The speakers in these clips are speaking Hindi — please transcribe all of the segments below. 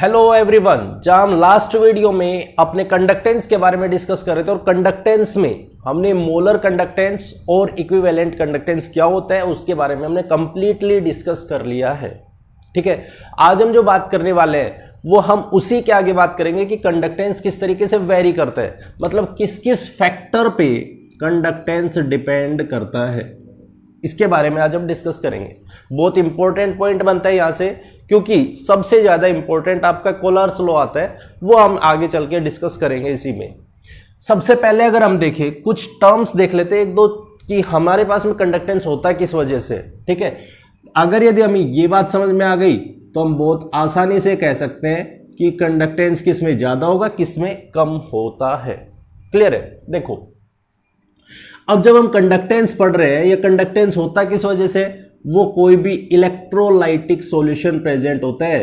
Hello everyone. जहां हम लास्ट वीडियो में अपने कंडक्टेंस के बारे में डिस्कस कर रहे थे और कंडक्टेंस में हमने मोलर कंडक्टेंस और इक्विवेलेंट कंडक्टेंस क्या होता है उसके बारे में हमने कंप्लीटली डिस्कस कर लिया है। ठीक है, आज हम जो बात करने वाले हैं वो हम उसी के आगे बात करेंगे कि कंडक्टेंस किस तरीके से वेरी करता है, मतलब किस किस फैक्टर पे कंडक्टेंस डिपेंड करता है, इसके बारे में आज हम डिस्कस करेंगे। बहुत इंपॉर्टेंट पॉइंट बनता है यहां से, क्योंकि सबसे ज्यादा इंपॉर्टेंट आपका कोलर्स लॉ आता है, वो हम आगे चल के डिस्कस करेंगे इसी में। सबसे पहले अगर हम देखें कुछ टर्म्स देख लेते हैं एक दो कि हमारे पास में कंडक्टेंस होता है किस वजह से। ठीक है, अगर यदि हमें ये बात समझ में आ गई तो हम बहुत आसानी से कह सकते हैं कि कंडक्टेंस किस में ज्यादा होगा किस में कम होता है। क्लियर है? देखो, अब जब हम कंडक्टेंस पढ़ रहे हैं, या कंडक्टेंस होता किस वजह से, वो कोई भी इलेक्ट्रोलाइटिक सॉल्यूशन प्रेजेंट होता है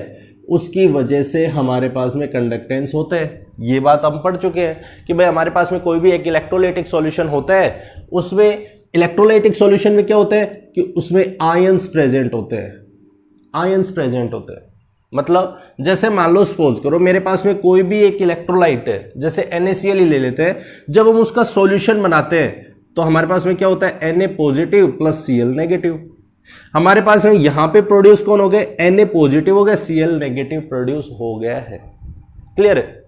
उसकी वजह से हमारे पास में कंडक्टेंस होता है। ये बात हम पढ़ चुके हैं कि भाई हमारे पास में कोई भी एक इलेक्ट्रोलाइटिक सॉल्यूशन होता है, उसमें इलेक्ट्रोलाइटिक सॉल्यूशन में क्या होता है कि उसमें आयंस प्रेजेंट होते हैं। आयंस प्रेजेंट होते हैं मतलब जैसे मान लो सपोज करो मेरे पास में कोई भी एक इलेक्ट्रोलाइट है, जैसे NaCl ही ले लेते हैं। जब हम उसका सॉल्यूशन बनाते हैं तो हमारे पास में क्या होता है, Na positive plus Cl negative. हमारे पास में यहां पे प्रोड्यूस कौन हो गए, Na पॉजिटिव हो गया, Cl नेगेटिव प्रोड्यूस हो गया है। क्लियर है?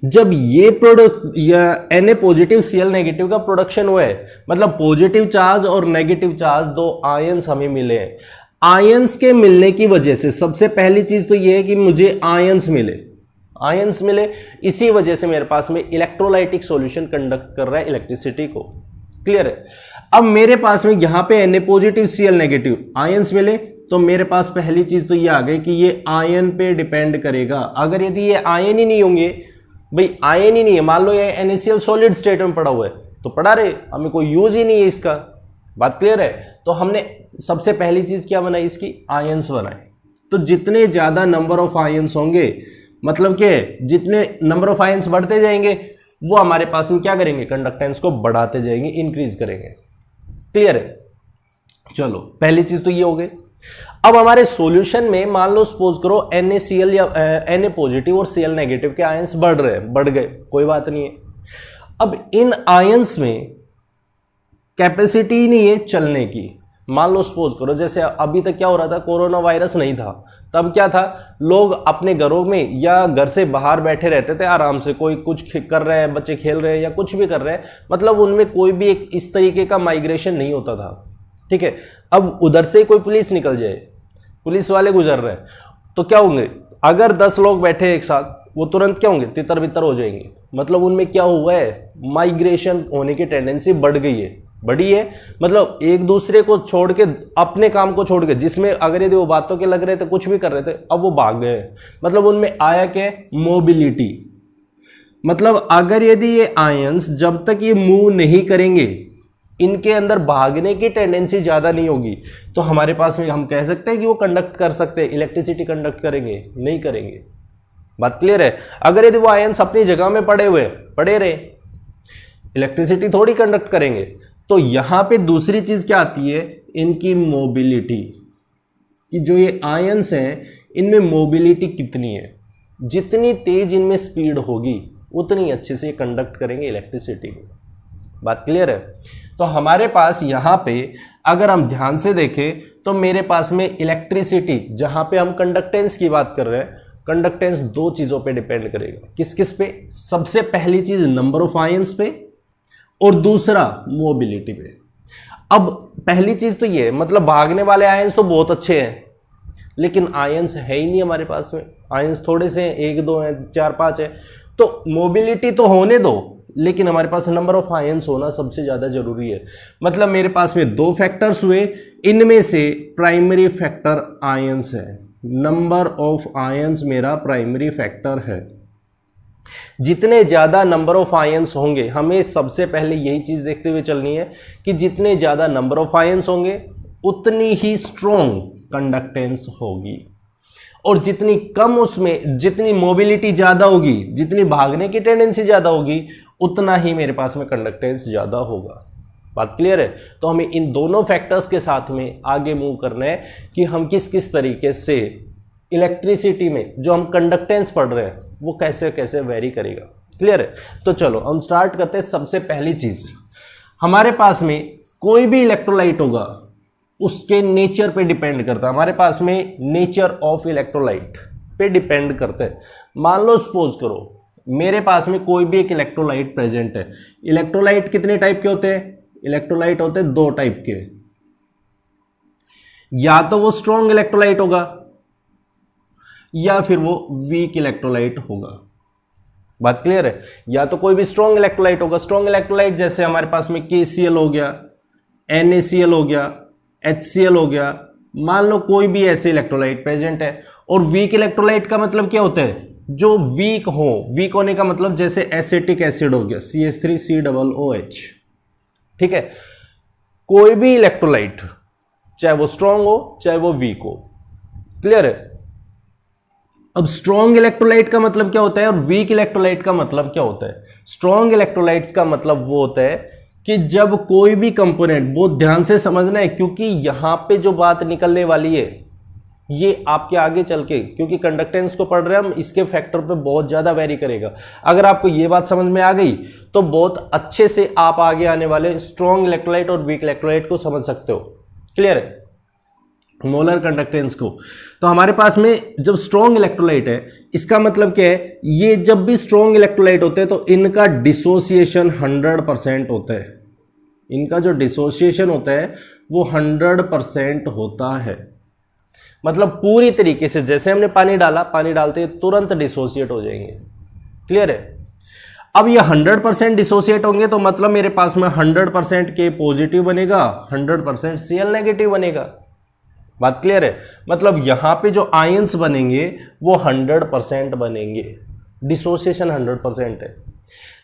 जब ये प्रोडक्ट या Na पॉजिटिव Cl नेगेटिव का प्रोडक्शन हुआ है, मतलब पॉजिटिव चार्ज और नेगेटिव चार्ज दो आयंस हमें मिले हैं। आयंस के मिलने की वजह से सबसे पहली चीज तो ये है कि मुझे आयंस मिले, आयंस मिले, इसी वजह से मेरे पास में इलेक्ट्रोलाइटिक सॉल्यूशन कंडक्ट कर रहा है इलेक्ट्रिसिटी को। क्लियर है? अब मेरे पास में यहां पे Na positive Cl negative ions मिले तो मेरे पास पहली चीज तो ये आ गई कि ये आयन पे डिपेंड करेगा। अगर यदि ये आयन ही नहीं होंगे, भाई आयन ही नहीं है, मान लो ये NaCl सॉलिड स्टेट में पड़ा हुआ है तो पड़ा रहे, हमें कोई यूज ही नहीं है इसका। बात क्लियर है? तो हमने सबसे पहली चीज क्या बनाई, इसकी आयंस बनाए। तो जितने ज्यादा नंबर ऑफ आयंस होंगे, मतलब क्या है, जितने नंबर ऑफ आयंस बढ़ते जाएंगे वो हमारे पास में क्या करेंगे, कंडक्टेंस को बढ़ाते जाएंगे, इंक्रीज करेंगे। क्लियर है? चलो, पहली चीज तो ये हो गई। अब हमारे सॉल्यूशन में मान लो सपोज करो NaCl या Na पॉजिटिव और Cl नेगेटिव के आयंस बढ़ रहे हैं, बढ़ गए, कोई बात नहीं है। अब इन आयंस में कैपेसिटी नहीं है चलने की। मान लो सपोज करो जैसे अभी तक क्या हो रहा था, कोरोना वायरस नहीं था, तब क्या था, लोग अपने घरों में या घर से बाहर बैठे रहते थे आराम से, कोई कुछ कर रहे हैं, बच्चे खेल रहे हैं या कुछ भी कर रहे हैं, मतलब उनमें कोई भी एक इस तरीके का माइग्रेशन नहीं होता था। ठीक है, अब उधर से कोई पुलिस निकल जाए, पुलिस वाले गुजर रहे हैं तो क्या होंगे, अगर 10 लोग बैठे एक साथ, वो तुरंत क्या होंगे, तितर बितर हो जाएंगे। मतलब उनमें क्या हुआ है, माइग्रेशन होने की टेंडेंसी बढ़ गई है, बढ़ी है। मतलब एक दूसरे को छोड़ के, अपने काम को छोड़ के, जिसमें अगर यदि वो बातों के लग रहे थे, कुछ भी कर रहे थे, अब वो भाग गए। मतलब उनमें आया क्या, मोबिलिटी। मतलब अगर यदि ये आयंस जब तक ये मूव नहीं करेंगे, इनके अंदर भागने की टेंडेंसी ज्यादा नहीं होगी, तो हमारे पास में हम कह सकते हैं कि वो कंडक्ट कर सकते हैं, इलेक्ट्रिसिटी कंडक्ट करेंगे, नहीं करेंगे। बात क्लियर है? अगर यदि वो आयंस अपनी जगह में पड़े रहे, इलेक्ट्रिसिटी थोड़ी कंडक्ट करेंगे। तो यहां पे दूसरी चीज क्या आती है, इनकी मोबिलिटी, कि जो ये आयंस हैं इनमें मोबिलिटी कितनी है, जितनी तेज इनमें स्पीड होगी उतनी अच्छे से कंडक्ट करेंगे इलेक्ट्रिसिटी को। बात क्लियर है? तो हमारे पास यहां पे अगर हम ध्यान से देखें तो मेरे पास में इलेक्ट्रिसिटी, जहां पे हम कंडक्टेंस की बात कर रहे हैं, कंडक्टेंस दो चीजों पे डिपेंड करेगा। किस किस पे? सबसे पहली चीज नंबर ऑफ आयंस पे, और दूसरा मोबिलिटी पे। अब पहली चीज तो ये, मतलब भागने वाले आयंस तो बहुत अच्छे हैं, लेकिन आयंस है ही नहीं हमारे पास में, आयंस थोड़े से हैं, 1 2 हैं, 4 5 है। तो मोबिलिटी तो होने दो, लेकिन हमारे पास नंबर ऑफ आयंस होना सबसे ज्यादा जरूरी है। मतलब मेरे पास में 2 फैक्टर्स हुए, इनमें से प्राइमरी फैक्टर आयंस है, नंबर ऑफ आयंस मेरा प्राइमरी फैक्टर है। जितने ज्यादा नंबर ऑफ आयंस होंगे, हमें सबसे पहले यही चीज देखते हुए चलनी है कि जितने ज्यादा नंबर ऑफ आयंस होंगे उतनी ही स्ट्रॉन्ग कंडक्टेंस होगी, और जितनी कम, उसमें जितनी मोबिलिटी ज्यादा होगी, जितनी भागने की टेंडेंसी ज्यादा होगी, उतना ही मेरे पास में कंडक्टेंस ज्यादा होगा। बात क्लियर है? तो हमें इन दोनों फैक्टर्स के साथ में आगे मूव करना है कि हम किस किस तरीके से इलेक्ट्रिसिटी में जो हम कंडक्टेंस पढ़ रहे हैं वो कैसे कैसे वेरी करेगा। क्लियर है? तो चलो हम स्टार्ट करते हैं। सबसे पहली चीज, हमारे पास में कोई भी इलेक्ट्रोलाइट होगा उसके नेचर पे डिपेंड करता है। हमारे पास में नेचर ऑफ इलेक्ट्रोलाइट पे डिपेंड करते हैं। मान लो सपोज करो मेरे पास में कोई भी एक इलेक्ट्रोलाइट प्रेजेंट है। इलेक्ट्रोलाइट कितने टाइप के होते हैं? इलेक्ट्रोलाइट होते हैं दो टाइप के, या तो वो स्ट्रॉन्ग इलेक्ट्रोलाइट होगा या फिर वो वीक इलेक्ट्रोलाइट होगा। बात क्लियर है? या तो कोई भी स्ट्रॉन्ग इलेक्ट्रोलाइट होगा। स्ट्रॉन्ग इलेक्ट्रोलाइट जैसे हमारे पास में KCl हो गया, NaCl हो गया, HCl हो गया। मान लो कोई भी ऐसे इलेक्ट्रोलाइट प्रेजेंट है। और वीक इलेक्ट्रोलाइट का मतलब क्या होता है? जो वीक हो। वीक होने का मतलब जैसे एसिटिक एसिड हो गया CH3COOH। ठीक है? कोई भी इलेक्ट्रोलाइट चाहे वो स्ट्रॉन्ग हो चाहे वो वीक हो। क्लियर है? अब स्ट्रॉन्ग इलेक्ट्रोलाइट का मतलब क्या होता है और वीक इलेक्ट्रोलाइट का मतलब क्या होता है? स्ट्रॉन्ग इलेक्ट्रोलाइट्स का मतलब वो होता है कि जब कोई भी कंपोनेंट, बहुत ध्यान से समझना है क्योंकि यहां पे जो बात निकलने वाली है ये आपके आगे चल के, क्योंकि कंडक्टेंस को पढ़ रहे हैं हम, इसके फैक्टर पे बहुत ज्यादा वेरी करेगा। अगर आपको ये बात समझ में आ गई तो बहुत अच्छे से आप आगे आने वाले स्ट्रॉन्ग इलेक्ट्रोलाइट और वीक इलेक्ट्रोलाइट को समझ सकते हो। क्लियर है? मोलर कंडक्टेंस को। तो हमारे पास में जब स्ट्रॉन्ग इलेक्ट्रोलाइट है, इसका मतलब क्या है? ये जब भी स्ट्रॉन्ग इलेक्ट्रोलाइट होते हैं तो इनका डिसोसिएशन 100% होता है। इनका जो डिसोसिएशन होता है वो 100% होता है। मतलब पूरी तरीके से जैसे हमने पानी डाला, पानी डालते ही तुरंत डिसोसिएट हो जाएंगे। क्लियर है? अब ये 100% डिसोसिएट होंगे तो मतलब मेरे पास में 100% के पॉजिटिव बनेगा, 100% Cl नेगेटिव बनेगा। बात क्लियर है? मतलब यहां पे जो आयंस बनेंगे वो 100% बनेंगे। डिसोसिएशन 100% है।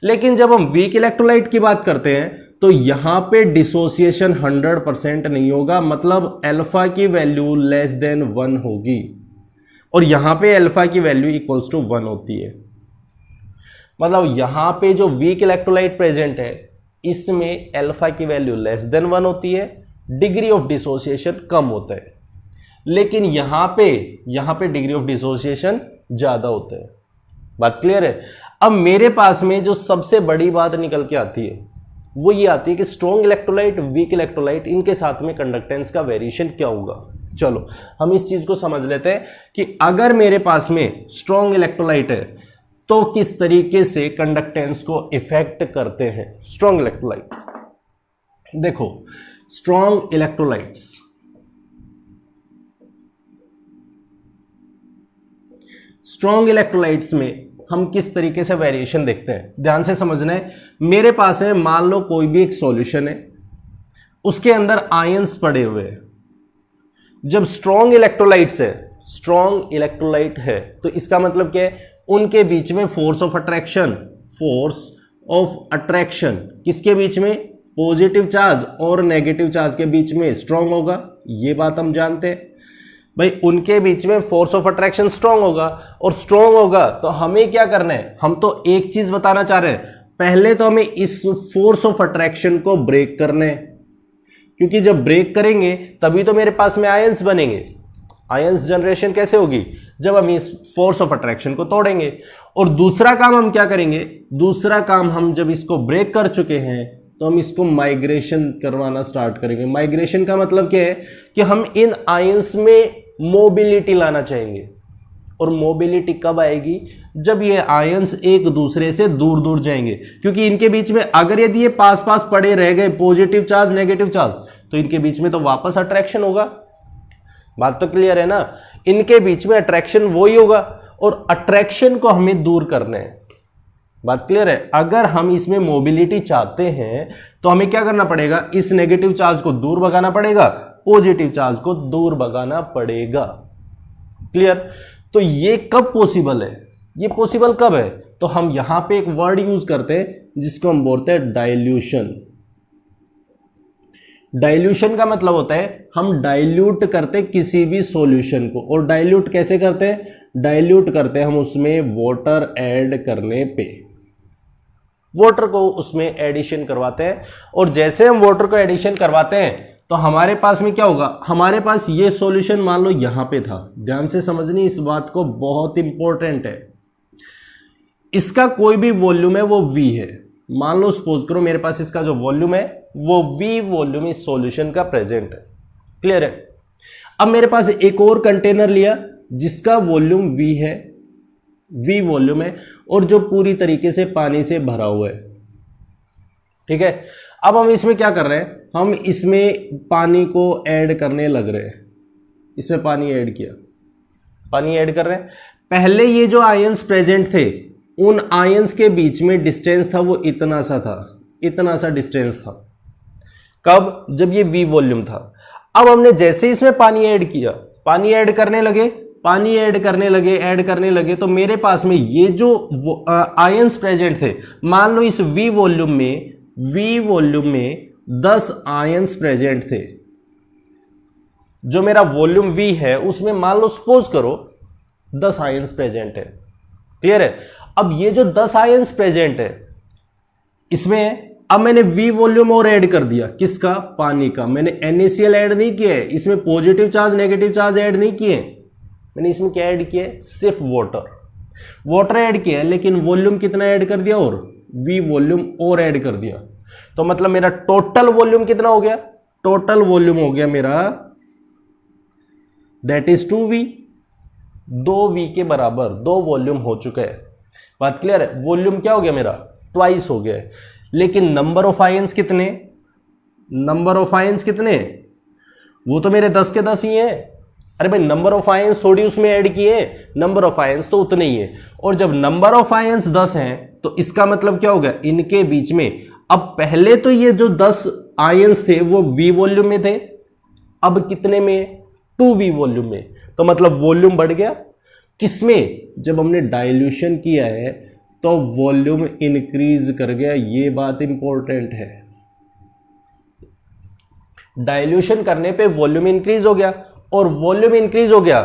लेकिन जब हम वीक इलेक्ट्रोलाइट की बात करते हैं तो यहां पे डिसोसिएशन 100% नहीं होगा। मतलब अल्फा की वैल्यू लेस देन 1 होगी और यहां पे अल्फा की वैल्यू इक्वल्स टू 1 होती है। मतलब यहां पे जो वीक इलेक्ट्रोलाइट प्रेजेंट है इसमें अल्फा की वैल्यू लेस देन 1 होती है, डिग्री ऑफ डिसोसिएशन कम होता है। लेकिन यहां पे डिग्री ऑफ डिसोसिएशन ज्यादा होता है। बात क्लियर है? अब मेरे पास में जो सबसे बड़ी बात निकल के आती है वो ये आती है कि स्ट्रॉन्ग इलेक्ट्रोलाइट, वीक इलेक्ट्रोलाइट, इनके साथ में कंडक्टेंस का वेरिएशन क्या होगा। चलो हम इस चीज को समझ लेते हैं कि अगर मेरे पास में स्ट्रॉन्ग इलेक्ट्रोलाइट है तो किस तरीके से कंडक्टेंस को इफेक्ट करते हैं स्ट्रॉन्ग इलेक्ट्रोलाइट। देखो स्ट्रॉन्ग इलेक्ट्रोलाइट्स, स्ट्रॉन्ग इलेक्ट्रोलाइट्स में हम किस तरीके से वेरिएशन देखते हैं, ध्यान से समझना है। मेरे पास है, मान लो कोई भी एक सॉल्यूशन है, उसके अंदर आयंस पड़े हुए हैं। जब स्ट्रॉन्ग इलेक्ट्रोलाइट्स है, स्ट्रॉन्ग इलेक्ट्रोलाइट है तो इसका मतलब क्या है? उनके बीच में फोर्स ऑफ अट्रैक्शन किसके बीच में? पॉजिटिव चार्ज और नेगेटिव चार्ज के बीच में स्ट्रॉन्ग होगा। ये बात हम जानते हैं भाई, उनके बीच में फोर्स ऑफ अट्रैक्शन स्ट्रॉन्ग होगा। और स्ट्रॉन्ग होगा तो हमें क्या करना है? हम तो एक चीज बताना चाह रहे हैं, पहले तो हमें इस फोर्स ऑफ अट्रैक्शन को ब्रेक करना है, क्योंकि जब ब्रेक करेंगे तभी तो मेरे पास में आयंस बनेंगे। आयंस जनरेशन कैसे होगी? जब हम इस फोर्स ऑफ अट्रैक्शन को तोड़ेंगे। और दूसरा काम हम क्या करेंगे? दूसरा काम हम जब इसको ब्रेक कर चुके हैं तो हम इसको माइग्रेशन करवाना स्टार्ट करेंगे। माइग्रेशन का मतलब क्या है? कि हम इन आयंस में मोबिलिटी लाना चाहेंगे। और मोबिलिटी कब आएगी? जब ये आयंस एक दूसरे से दूर दूर जाएंगे, क्योंकि इनके बीच में अगर यदि ये पास पास पड़े रह गए, पॉजिटिव चार्ज नेगेटिव चार्ज, तो इनके बीच में तो वापस अट्रैक्शन होगा। बात तो क्लियर है ना? इनके बीच में अट्रैक्शन वही होगा और अट्रैक्शन को हमें दूर करना है। बात क्लियर है? अगर हम इसमें मोबिलिटी चाहते हैं तो हमें क्या करना पड़ेगा? इस नेगेटिव चार्ज को दूर भगाना पड़ेगा, पॉजिटिव चार्ज को दूर भगाना पड़ेगा। क्लियर? तो ये कब पॉसिबल है? ये पॉसिबल कब है? तो हम यहां पे एक वर्ड यूज करते हैं जिसको हम बोलते हैं डाइल्यूशन। डाइल्यूशन का मतलब होता है हम डाइल्यूट करते किसी भी सॉल्यूशन को। और डाइल्यूट कैसे करते हैं? डाइल्यूट करते हैं हम उसमें वाटर ऐड करने पे, वाटर को उसमें एडिशन करवाते हैं। और जैसे हम वाटर को एडिशन करवाते हैं तो हमारे पास में क्या होगा, हमारे पास ये सॉल्यूशन मान लो यहां पे था, ध्यान से समझनी इस बात को, बहुत इंपॉर्टेंट है। इसका कोई भी वॉल्यूम है वो V है, मान लो सपोज करो मेरे पास इसका जो वॉल्यूम है वो V वॉल्यूम इस सॉल्यूशन का प्रेजेंट है, क्लियर है। अब मेरे पास एक और कंटेनर लिया जिसका वॉल्यूम V है, V वॉल्यूम है, और जो पूरी तरीके से पानी से भरा हुआ है, ठीक है। अब हम इसमें क्या कर रहे हैं, हम इसमें पानी को ऐड करने लग रहे हैं, इसमें पानी ऐड किया, पानी ऐड कर रहे हैं। पहले ये जो आयंस प्रेजेंट थे उन आयंस के बीच में डिस्टेंस था वो इतना सा था, इतना सा डिस्टेंस था। कब, जब ये V वॉल्यूम था। अब हमने जैसे इसमें पानी ऐड किया, पानी ऐड करने लगे, पानी ऐड करने लगे, ऐड करने लगे, तो मेरे पास में ये जो आयंस प्रेजेंट थे, मान लो इस V वॉल्यूम में 10 आयंस प्रेजेंट थे। जो मेरा वॉल्यूम V है उसमें मान लो सपोज करो 10 आयंस प्रेजेंट है, क्लियर है। अब ये जो 10 आयंस प्रेजेंट है इसमें अब मैंने V वॉल्यूम और ऐड कर दिया, किसका, पानी का। मैंने NaCl ऐड नहीं किया है, इसमें positive charge negative charge add नहीं किए, मैंने इसमें क्या ऐड किया है, सिर्फ वाटर ऐड किया है, लेकिन वॉल्यूम कितना ऐड कर दिया, और V वॉल्यूम और ऐड कर दिया। तो मतलब मेरा टोटल वॉल्यूम कितना हो गया, टोटल वॉल्यूम हो गया मेरा दैट इज 2V, 2V के बराबर 2 वॉल्यूम हो चुका है। बात क्लियर है, वॉल्यूम क्या हो गया मेरा, ट्वाइस हो गया है। लेकिन नंबर ऑफ आयंस कितने, नंबर ऑफ आयंस कितने, वो तो मेरे 10 के 10 ही हैं। अरे भाई नंबर ऑफ आयंस थोड़ी उसमें ऐड किए, नंबर ऑफ आयंस तो उतने ही है। और जब नंबर ऑफ आयंस 10 हैं तो इसका मतलब क्या होगा, इनके बीच में, अब पहले तो ये जो 10 आयंस थे वो V वॉल्यूम में थे, अब कितने में, 2V वॉल्यूम में। तो मतलब वॉल्यूम बढ़ गया, किसमें, जब हमने डाइल्यूशन किया है तो वॉल्यूम इंक्रीज कर गया, ये बात इंपॉर्टेंट है। डाइल्यूशन करने पे वॉल्यूम इंक्रीज हो गया, और वॉल्यूम इंक्रीज हो गया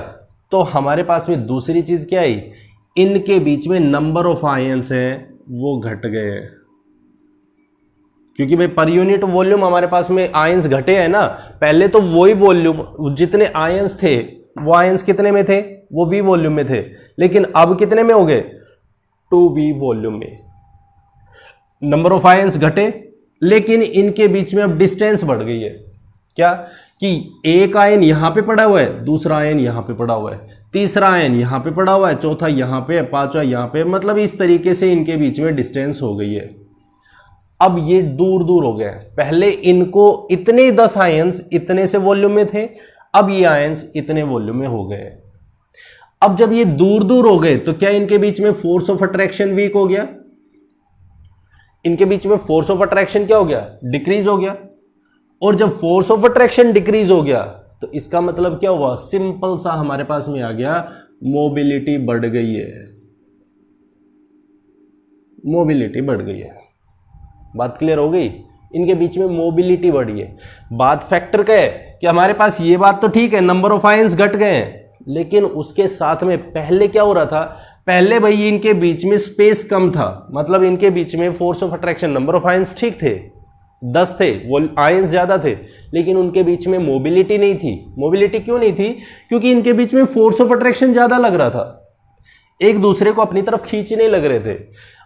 तो हमारे पास में दूसरी चीज क्या आई, इनके बीच में नंबर ऑफ आयंस है वो घट गए हैं, क्योंकि भाई पर यूनिट वॉल्यूम हमारे पास में आयंस घटे हैं ना। पहले तो वही वॉल्यूम, जितने आयंस थे वो आयंस कितने में थे, वो V वॉल्यूम में थे, लेकिन अब कितने में हो गए, 2V वॉल्यूम में। नंबर ऑफ आयंस घटे, लेकिन इनके बीच में अब डिस्टेंस बढ़ गई है। क्या, कि एक आयन यहां पे पड़ा हुआ है, दूसरा आयन यहां पे पड़ा हुआ है, तीसरा आयन यहां पे पड़ा हुआ है, चौथा यहां पे, पांचवा यहां पे, मतलब इस तरीके से इनके बीच में डिस्टेंस हो गई है। अब ये दूर दूर हो गया, पहले इनको इतने 10 आयंस इतने से वॉल्यूम में थे, अब ये आयंस इतने वॉल्यूम में हो गए। अब जब ये दूर दूर हो गए तो क्या इनके बीच में फोर्स ऑफ अट्रैक्शन वीक हो गया, इनके बीच में फोर्स ऑफ अट्रैक्शन क्या हो गया, डिक्रीज हो गया। और जब फोर्स ऑफ अट्रैक्शन डिक्रीज हो गया तो इसका मतलब क्या हुआ, सिंपल सा हमारे पास में आ गया, मोबिलिटी बढ़ गई है, मोबिलिटी बढ़ गई है। बात क्लियर हो गई, इनके बीच में मोबिलिटी बढ़ी है। बात फैक्टर का है कि हमारे पास ये बात तो ठीक है, नंबर ऑफ आयंस घट गए हैं, लेकिन उसके साथ में पहले क्या हो रहा था, पहले भाई इनके बीच में स्पेस कम था, मतलब इनके बीच में force of attraction, number of ions ठीक थे, 10 थे, वो आयंस ज्यादा थे, लेकिन उनके बीच में मोबिलिटी नहीं थी। मोबिलिटी क्यों नहीं थी, क्योंकि इनके बीच में फोर्स ऑफ अट्रैक्शन ज्यादा लग रहा था, एक दूसरे को अपनी तरफ खींचने लग रहे थे।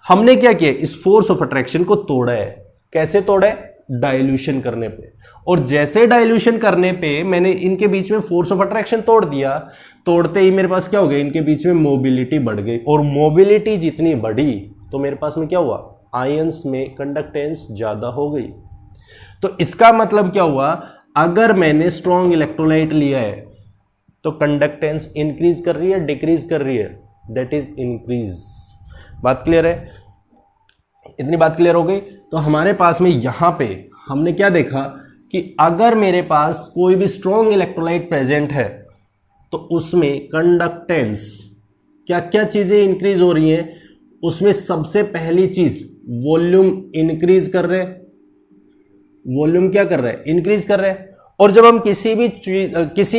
हमने क्या किया, इस फोर्स ऑफ अट्रैक्शन को तोड़ा है। कैसे तोड़ा है, डाइल्यूशन करने पे। और जैसे डाइल्यूशन करने पे मैंने इनके बीच में फोर्स ऑफ अट्रैक्शन तोड़ दिया, तोड़ते ही मेरे पास क्या हो गया, इनके बीच में मोबिलिटी बढ़ गई। और मोबिलिटी जितनी बढ़ी तो मेरे पास में क्या हुआ, आयंस में कंडक्टेंस ज्यादा हो गई। तो इसका मतलब क्या हुआ, अगर मैंने स्ट्रॉन्ग इलेक्ट्रोलाइट लिया है तो कंडक्टेंस इंक्रीज कर रही है, डिक्रीज कर रही है, दैट इज इंक्रीज। बात क्लियर है, इतनी बात क्लियर हो गई। तो हमारे पास में यहां पे हमने क्या देखा कि अगर मेरे पास कोई भी स्ट्रॉन्ग इलेक्ट्रोलाइट प्रेजेंट है तो उसमें कंडक्टेंस क्या क्या चीजें इंक्रीज हो रही हैं, उसमें सबसे पहली चीज वॉल्यूम इंक्रीज कर रहे हैं, वॉल्यूम क्या कर रहे हैं, इंक्रीज कर रहे हैं। और जब हम किसी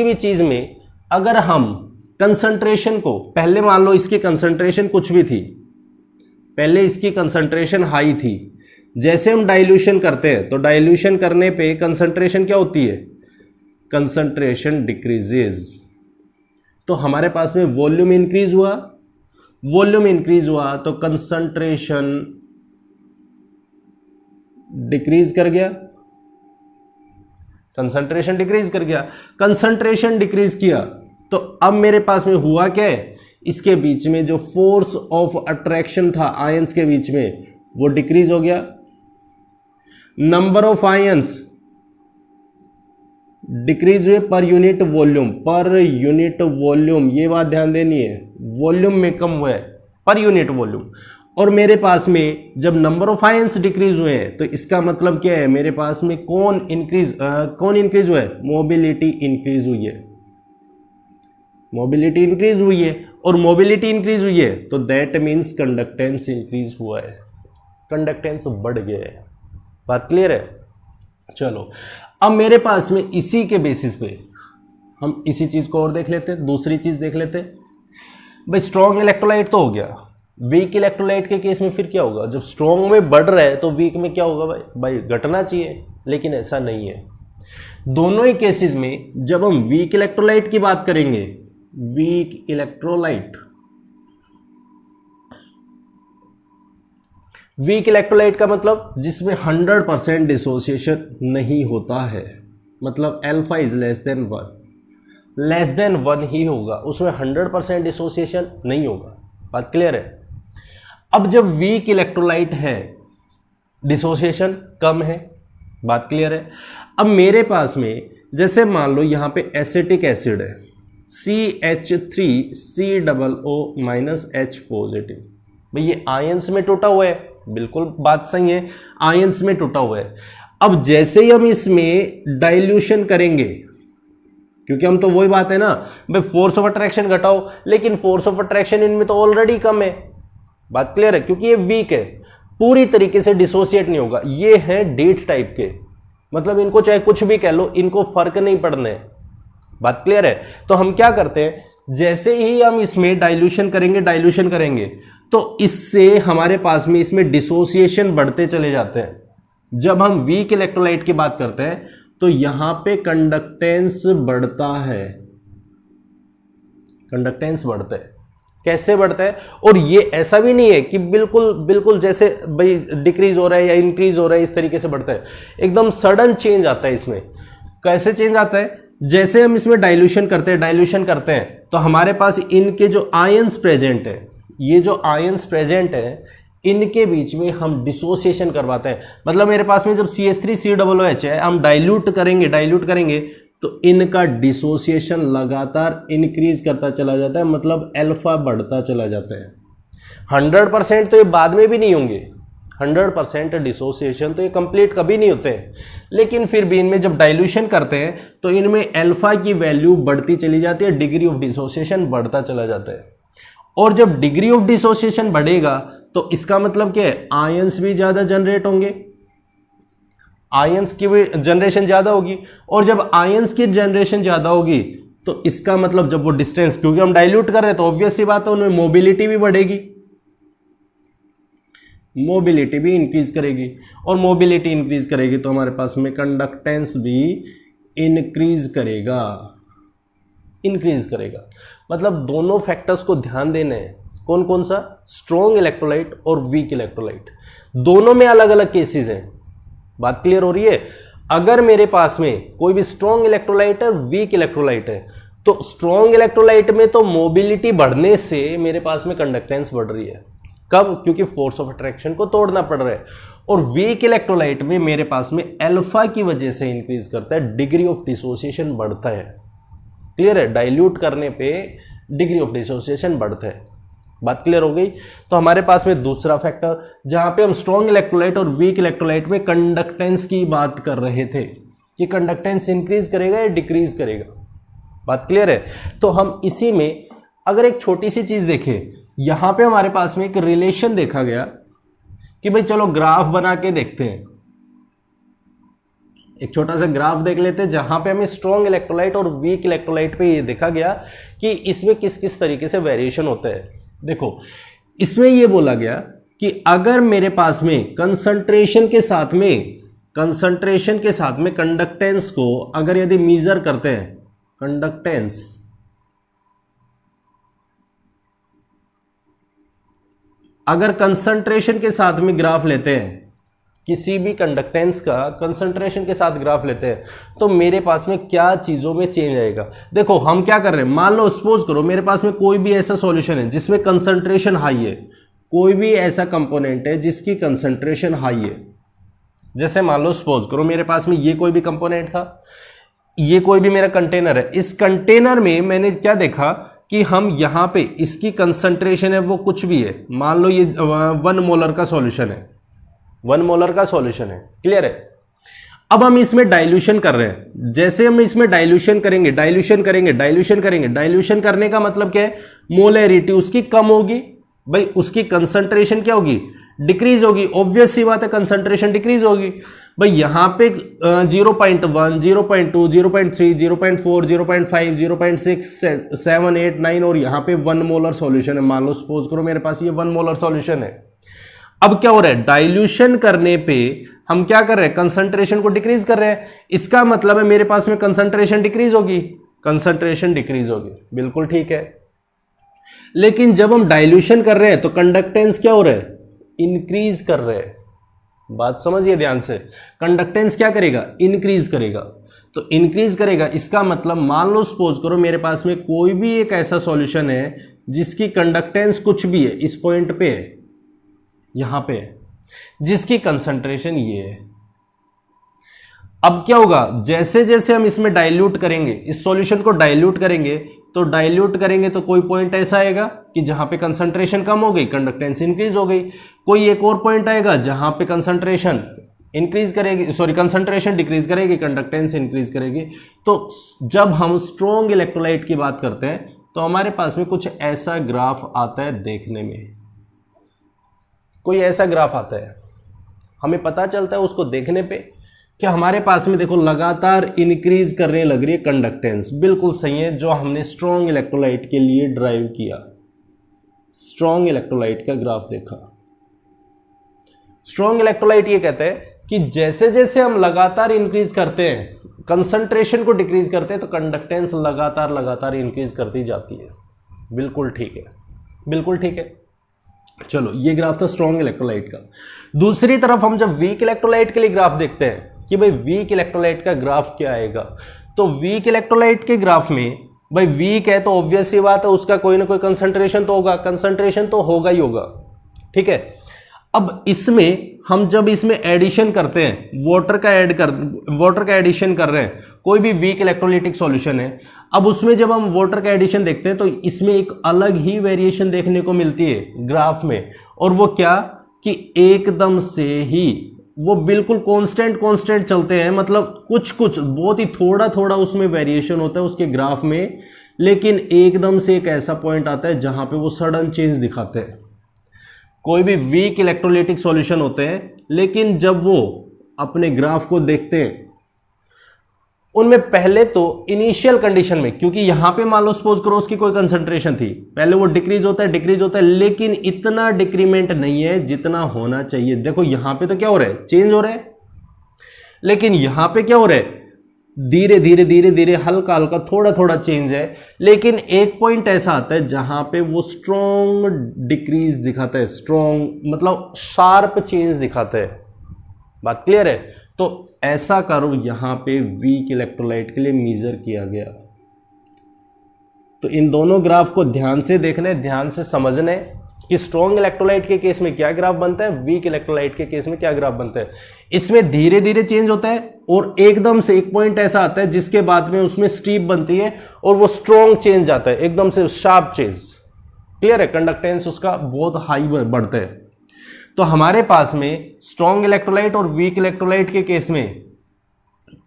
भी चीज में अगर हम कंसंट्रेशन को, पहले मान लो इसकी कंसंट्रेशन कुछ भी थी, पहले इसकी कंसंट्रेशन हाई थी, जैसे हम डाइल्यूशन करते हैं तो डाइल्यूशन करने पे कंसंट्रेशन क्या होती है, कंसंट्रेशन डिक्रीजेज। तो हमारे पास में वॉल्यूम इंक्रीज हुआ, वॉल्यूम इंक्रीज हुआ तो कंसंट्रेशन डिक्रीज कर गया, कंसंट्रेशन डिक्रीज कर गया। कंसंट्रेशन डिक्रीज किया तो अब मेरे पास में हुआ क्या है, इसके बीच में जो फोर्स ऑफ अट्रैक्शन था आयंस के बीच में वो डिक्रीज हो गया। नंबर ऑफ आयंस डिक्रीज हुए per unit volume, per unit volume, ये बात ध्यान देनी है, वॉल्यूम में कम हुआ है पर यूनिट वॉल्यूम। और मेरे पास में जब नंबर ऑफ आयंस डिक्रीज हुए हैं तो इसका मतलब क्या है, मेरे पास में कौन इंक्रीज हुआ है, मोबिलिटी इंक्रीज हुई है, मोबिलिटी इंक्रीज हुई है। और मोबिलिटी इंक्रीज हुई है तो दैट मीन्स कंडक्टेंस इंक्रीज हुआ है, कंडक्टेंस बढ़ गया है। बात क्लियर है। चलो अब मेरे पास में इसी के बेसिस पे हम इसी चीज को और देख लेते हैं, दूसरी चीज देख लेते हैं। भाई स्ट्रॉन्ग इलेक्ट्रोलाइट तो हो गया, वीक इलेक्ट्रोलाइट के केस में फिर क्या होगा, जब स्ट्रॉन्ग में बढ़ रहा है तो वीक में क्या होगा, भाई घटना चाहिए, लेकिन ऐसा नहीं है। दोनों ही केसेस में जब हम वीक इलेक्ट्रोलाइट की बात करेंगे, वीक इलेक्ट्रोलाइट, वीक इलेक्ट्रोलाइट का मतलब जिसमें 100% डिसोसिएशन नहीं होता है, मतलब अल्फा इज लेस देन 1 ही होगा, उसमें 100% डिसोसिएशन नहीं होगा। बात क्लियर है। अब जब वीक इलेक्ट्रोलाइट है डिसोसिएशन कम है, बात क्लियर है। अब मेरे पास में जैसे मान लो यहां पे एसिटिक एसिड है CH3COO- H पॉजिटिव, भाई ये आयंस में टूटा हुआ है, बिल्कुल बात सही है, आयंस में टूटा हुआ है। अब जैसे ही हम इसमें डाइल्यूशन करेंगे, क्योंकि हम तो वही बात है ना भाई, फोर्स ऑफ अट्रैक्शन घटाओ, लेकिन फोर्स ऑफ अट्रैक्शन इनमें तो ऑलरेडी कम है। बात क्लियर है, क्योंकि ये वीक है, पूरी तरीके से डिसोसिएट नहीं होगा। ये है डेट टाइप के, मतलब इनको चाहे कुछ भी कह लो, इनको फर्क नहीं पड़ने। बात क्लियर है। तो हम क्या करते हैं, जैसे ही हम इसमें डाइल्यूशन करेंगे तो इससे हमारे पास में इसमें डिसोसिएशन बढ़ते चले जाते हैं। जब हम वीक इलेक्ट्रोलाइट की बात करते हैं तो यहां पे कंडक्टेंस बढ़ता है, कंडक्टेंस बढ़ता है। कैसे बढ़ता है, और ये ऐसा भी नहीं है कि बिल्कुल जैसे भाई डिक्रीज हो रहा है या इंक्रीज हो रहा है इस तरीके से बढ़ता है, एकदम सडन चेंज आता है इसमें। कैसे चेंज आता है, जैसे हम इसमें डाइल्यूशन करते हैं तो हमारे पास इनके जो आयंस प्रेजेंट है, ये जो आयंस प्रेजेंट है इनके बीच में हम डिसोसिएशन करवाते हैं। मतलब मेरे पास में जब CH3COOH है, हम डाइल्यूट करेंगे तो इनका डिसोसिएशन लगातार इंक्रीज करता चला जाता है, मतलब अल्फा बढ़ता चला जाता है। 100% तो ये बाद में भी नहीं होंगे, 100% डिसोसिएशन तो ये कंप्लीट कभी नहीं होते हैं, लेकिन फिर भी इनमें जब डाइल्यूशन करते हैं तो इनमें अल्फा की वैल्यू बढ़ती चली जाती है, डिग्री ऑफ डिसोसिएशन बढ़ता चला जाता है। और जब डिग्री ऑफ डिसोसिएशन बढ़ेगा तो इसका मतलब क्या है, आयंस भी ज्यादा जनरेट होंगे, आयंस की भी जनरेशन ज्यादा होगी। और जब आयंस की जनरेशन ज्यादा होगी तो इसका मतलब जब वो डिस्टेंस, क्योंकि हम डाइल्यूट कर रहे हैं तो ऑब्वियस सी बात है उनमें मोबिलिटी भी बढ़ेगी, मोबिलिटी भी इंक्रीज करेगी। और मोबिलिटी इंक्रीज करेगी तो हमारे पास में कंडक्टेंस भी इंक्रीज करेगा। मतलब दोनों फैक्टर्स को ध्यान देना है। कौन कौन सा, स्ट्रॉन्ग इलेक्ट्रोलाइट और वीक इलेक्ट्रोलाइट, दोनों में अलग अलग केसेस हैं। बात क्लियर हो रही है। अगर मेरे पास में कोई भी स्ट्रॉन्ग इलेक्ट्रोलाइट है, वीक इलेक्ट्रोलाइट है, तो स्ट्रॉन्ग इलेक्ट्रोलाइट में तो मोबिलिटी बढ़ने से मेरे पास में कंडक्टेंस बढ़ रही है। कब, क्योंकि फोर्स ऑफ अट्रैक्शन को तोड़ना पड़ रहा है। और वीक इलेक्ट्रोलाइट में मेरे पास में अल्फा की वजह से इंक्रीज करता है, डिग्री ऑफ डिसोसिएशन बढ़ता है। क्लियर है, डाइल्यूट करने पे डिग्री ऑफ डिसोसिएशन बढ़ता है। बात क्लियर हो गई। तो हमारे पास में दूसरा फैक्टर, जहां पे हम स्ट्रॉन्ग इलेक्ट्रोलाइट और वीक इलेक्ट्रोलाइट में कंडक्टेंस की बात कर रहे थे कि कंडक्टेंस इंक्रीज करेगा या डिक्रीज करेगा। बात क्लियर है। तो हम इसी में अगर एक छोटी सी चीज देखें, यहां पे हमारे पास में एक रिलेशन देखा गया कि भाई चलो ग्राफ बना के देखते हैं। एक छोटा सा ग्राफ देख लेते हैं जहां पे हमें स्ट्रॉन्ग इलेक्ट्रोलाइट और वीक इलेक्ट्रोलाइट पे ये देखा गया कि इसमें किस किस तरीके से वेरिएशन होता है। देखो, इसमें ये बोला गया कि अगर मेरे पास में कंसंट्रेशन के साथ में कंडक्टेंस को अगर यदि मेजर करते हैं, कंडक्टेंस अगर कंसंट्रेशन के साथ में ग्राफ लेते हैं, किसी भी कंडक्टेंस का कंसंट्रेशन के साथ ग्राफ लेते हैं, तो मेरे पास में क्या चीजों में चेंज आएगा। देखो हम क्या कर रहे हैं, मान लो सपोज करो मेरे पास में कोई भी ऐसा सॉल्यूशन है जिसमें कंसंट्रेशन हाई है, कोई भी ऐसा कंपोनेंट है जिसकी कंसंट्रेशन हाई है। जैसे मान लो सपोज करो मेरे पास में ये कोई भी कंपोनेंट था, ये कोई भी मेरा कंटेनर है। इस कंटेनर में मैंने क्या देखा कि हम यहां पे इसकी कंसंट्रेशन है वो कुछ भी है, मान लो ये 1 मोलर का सॉल्यूशन है, 1 मोलर का सॉल्यूशन है, क्लियर है। अब हम इसमें डाइल्यूशन कर रहे हैं, जैसे हम इसमें डाइल्यूशन करेंगे, डाइल्यूशन करने का मतलब क्या है, मोलैरिटी उसकी कम होगी, भाई उसकी कंसंट्रेशन क्या होगी, डिक्रीज होगी। ऑब्वियस सी बात है, कंसंट्रेशन डिक्रीज होगी। भाई यहां पे 0.1, 0.2, 0.3, 0.4, 0.5, 0.6, 7, 8, 9 और यहां पे 1 मोलर सॉल्यूशन है। मान लो सपोज करो मेरे पास ये 1 मोलर सॉल्यूशन है। अब क्या हो रहा है, डाइल्यूशन करने पे हम क्या कर रहे हैं, कंसंट्रेशन को डिक्रीज कर रहे हैं। इसका मतलब है मेरे पास में कंसंट्रेशन डिक्रीज होगी, बिल्कुल ठीक है। लेकिन जब हम डाइल्यूशन कर रहे हैं तो कंडक्टेंस क्या हो रहा है, इंक्रीज कर रहे हैं। बात समझिए ध्यान से, कंडक्टेंस क्या करेगा, इंक्रीज करेगा। तो इंक्रीज करेगा इसका मतलब मान लो सपोज करो मेरे पास में कोई भी एक ऐसा सॉल्यूशन है जिसकी कंडक्टेंस कुछ भी है, इस पॉइंट पे है, यहां पे है, जिसकी कंसंट्रेशन ये है। अब क्या होगा, जैसे जैसे हम इसमें डाइल्यूट करेंगे, इस सॉल्यूशन को डाइल्यूट करेंगे तो कोई पॉइंट ऐसा आएगा कि जहां पे कंसंट्रेशन कम हो गई, कंडक्टेंस इंक्रीज हो गई। कोई एक और पॉइंट आएगा जहां पे कंसंट्रेशन डिक्रीज करेगी, कंडक्टेंस इंक्रीज करेगी। तो जब हम स्ट्रॉन्ग इलेक्ट्रोलाइट की बात करते हैं तो हमारे पास में कुछ ऐसा ग्राफ आता है, देखने में कोई ऐसा ग्राफ आता है, हमें पता चलता है उसको देखने पे कि हमारे पास में देखो लगातार इंक्रीज करने लग रही है कंडक्टेंस। बिल्कुल सही है, जो हमने स्ट्रॉन्ग इलेक्ट्रोलाइट के लिए ड्राइव किया, स्ट्रॉन्ग इलेक्ट्रोलाइट का ग्राफ देखा। स्ट्रॉन्ग इलेक्ट्रोलाइट ये कहते हैं कि जैसे जैसे हम लगातार इंक्रीज करते हैं, कंसंट्रेशन को डिक्रीज करते हैं, तो कंडक्टेंस लगातार इंक्रीज करती जाती है। बिल्कुल ठीक है। चलो ये ग्राफ था स्ट्रॉन्ग इलेक्ट्रोलाइट का। दूसरी तरफ हम जब वीक इलेक्ट्रोलाइट के लिए ग्राफ देखते हैं कि भाई वीक इलेक्ट्रोलाइट का ग्राफ क्या आएगा, तो वीक इलेक्ट्रोलाइट के ग्राफ में भाई वीक है तो ऑब्वियस सी बात है उसका कोई ना कोई कंसंट्रेशन तो होगा ही होगा, ठीक है। अब इसमें हम जब इसमें एडिशन करते हैं, वाटर का एडिशन कर रहे हैं, कोई भी वीक इलेक्ट्रोलाइटिक सॉल्यूशन है, अब उसमें जब हम वाटर का एडिशन देखते हैं तो इसमें एक अलग ही वेरिएशन देखने को मिलती है ग्राफ में। और वो क्या कि एकदम से ही वो बिल्कुल कांस्टेंट चलते हैं, मतलब कुछ बहुत ही थोड़ा उसमें वेरिएशन होता है उसके ग्राफ में, लेकिन एकदम से एक ऐसा पॉइंट आता है जहां पे वो सडन चेंज दिखाते हैं। कोई भी वीक इलेक्ट्रोलाइटिक सॉल्यूशन होते हैं, लेकिन जब वो अपने ग्राफ को देखते हैं उनमें पहले तो इनिशियल कंडीशन में, क्योंकि यहां पे मान लो सपोज करो उसकी कोई कंसंट्रेशन थी, पहले वो डिक्रीज होता है, लेकिन इतना डिक्रीमेंट नहीं है जितना होना चाहिए। देखो यहां पे तो क्या हो रहा है, चेंज हो रहा है, लेकिन यहां पे क्या हो रहा है, धीरे हल्का थोड़ा चेंज है। लेकिन एक पॉइंट ऐसा आता है जहां पे वो स्ट्रॉन्ग डिक्रीज दिखाता है, स्ट्रॉन्ग मतलब शार्प चेंज दिखाता है। बात क्लियर है। तो ऐसा कर्व यहां पे वीक इलेक्ट्रोलाइट के लिए मेजर किया गया। तो इन दोनों ग्राफ को ध्यान से देखना है, ध्यान से समझना है कि स्ट्रॉन्ग इलेक्ट्रोलाइट के केस में क्या ग्राफ बनता है, वीक इलेक्ट्रोलाइट के केस में क्या ग्राफ बनता है। इसमें धीरे चेंज होता है और एकदम से एक पॉइंट ऐसा आता है जिसके बाद में उसमें स्टीप बनती है और वो स्ट्रॉन्ग चेंज आता है, एकदम से शार्प चेंज। क्लियर है, कंडक्टेंस उसका बहुत हाई बढ़ता है। तो हमारे पास में स्ट्रॉन्ग इलेक्ट्रोलाइट और वीक इलेक्ट्रोलाइट के केस में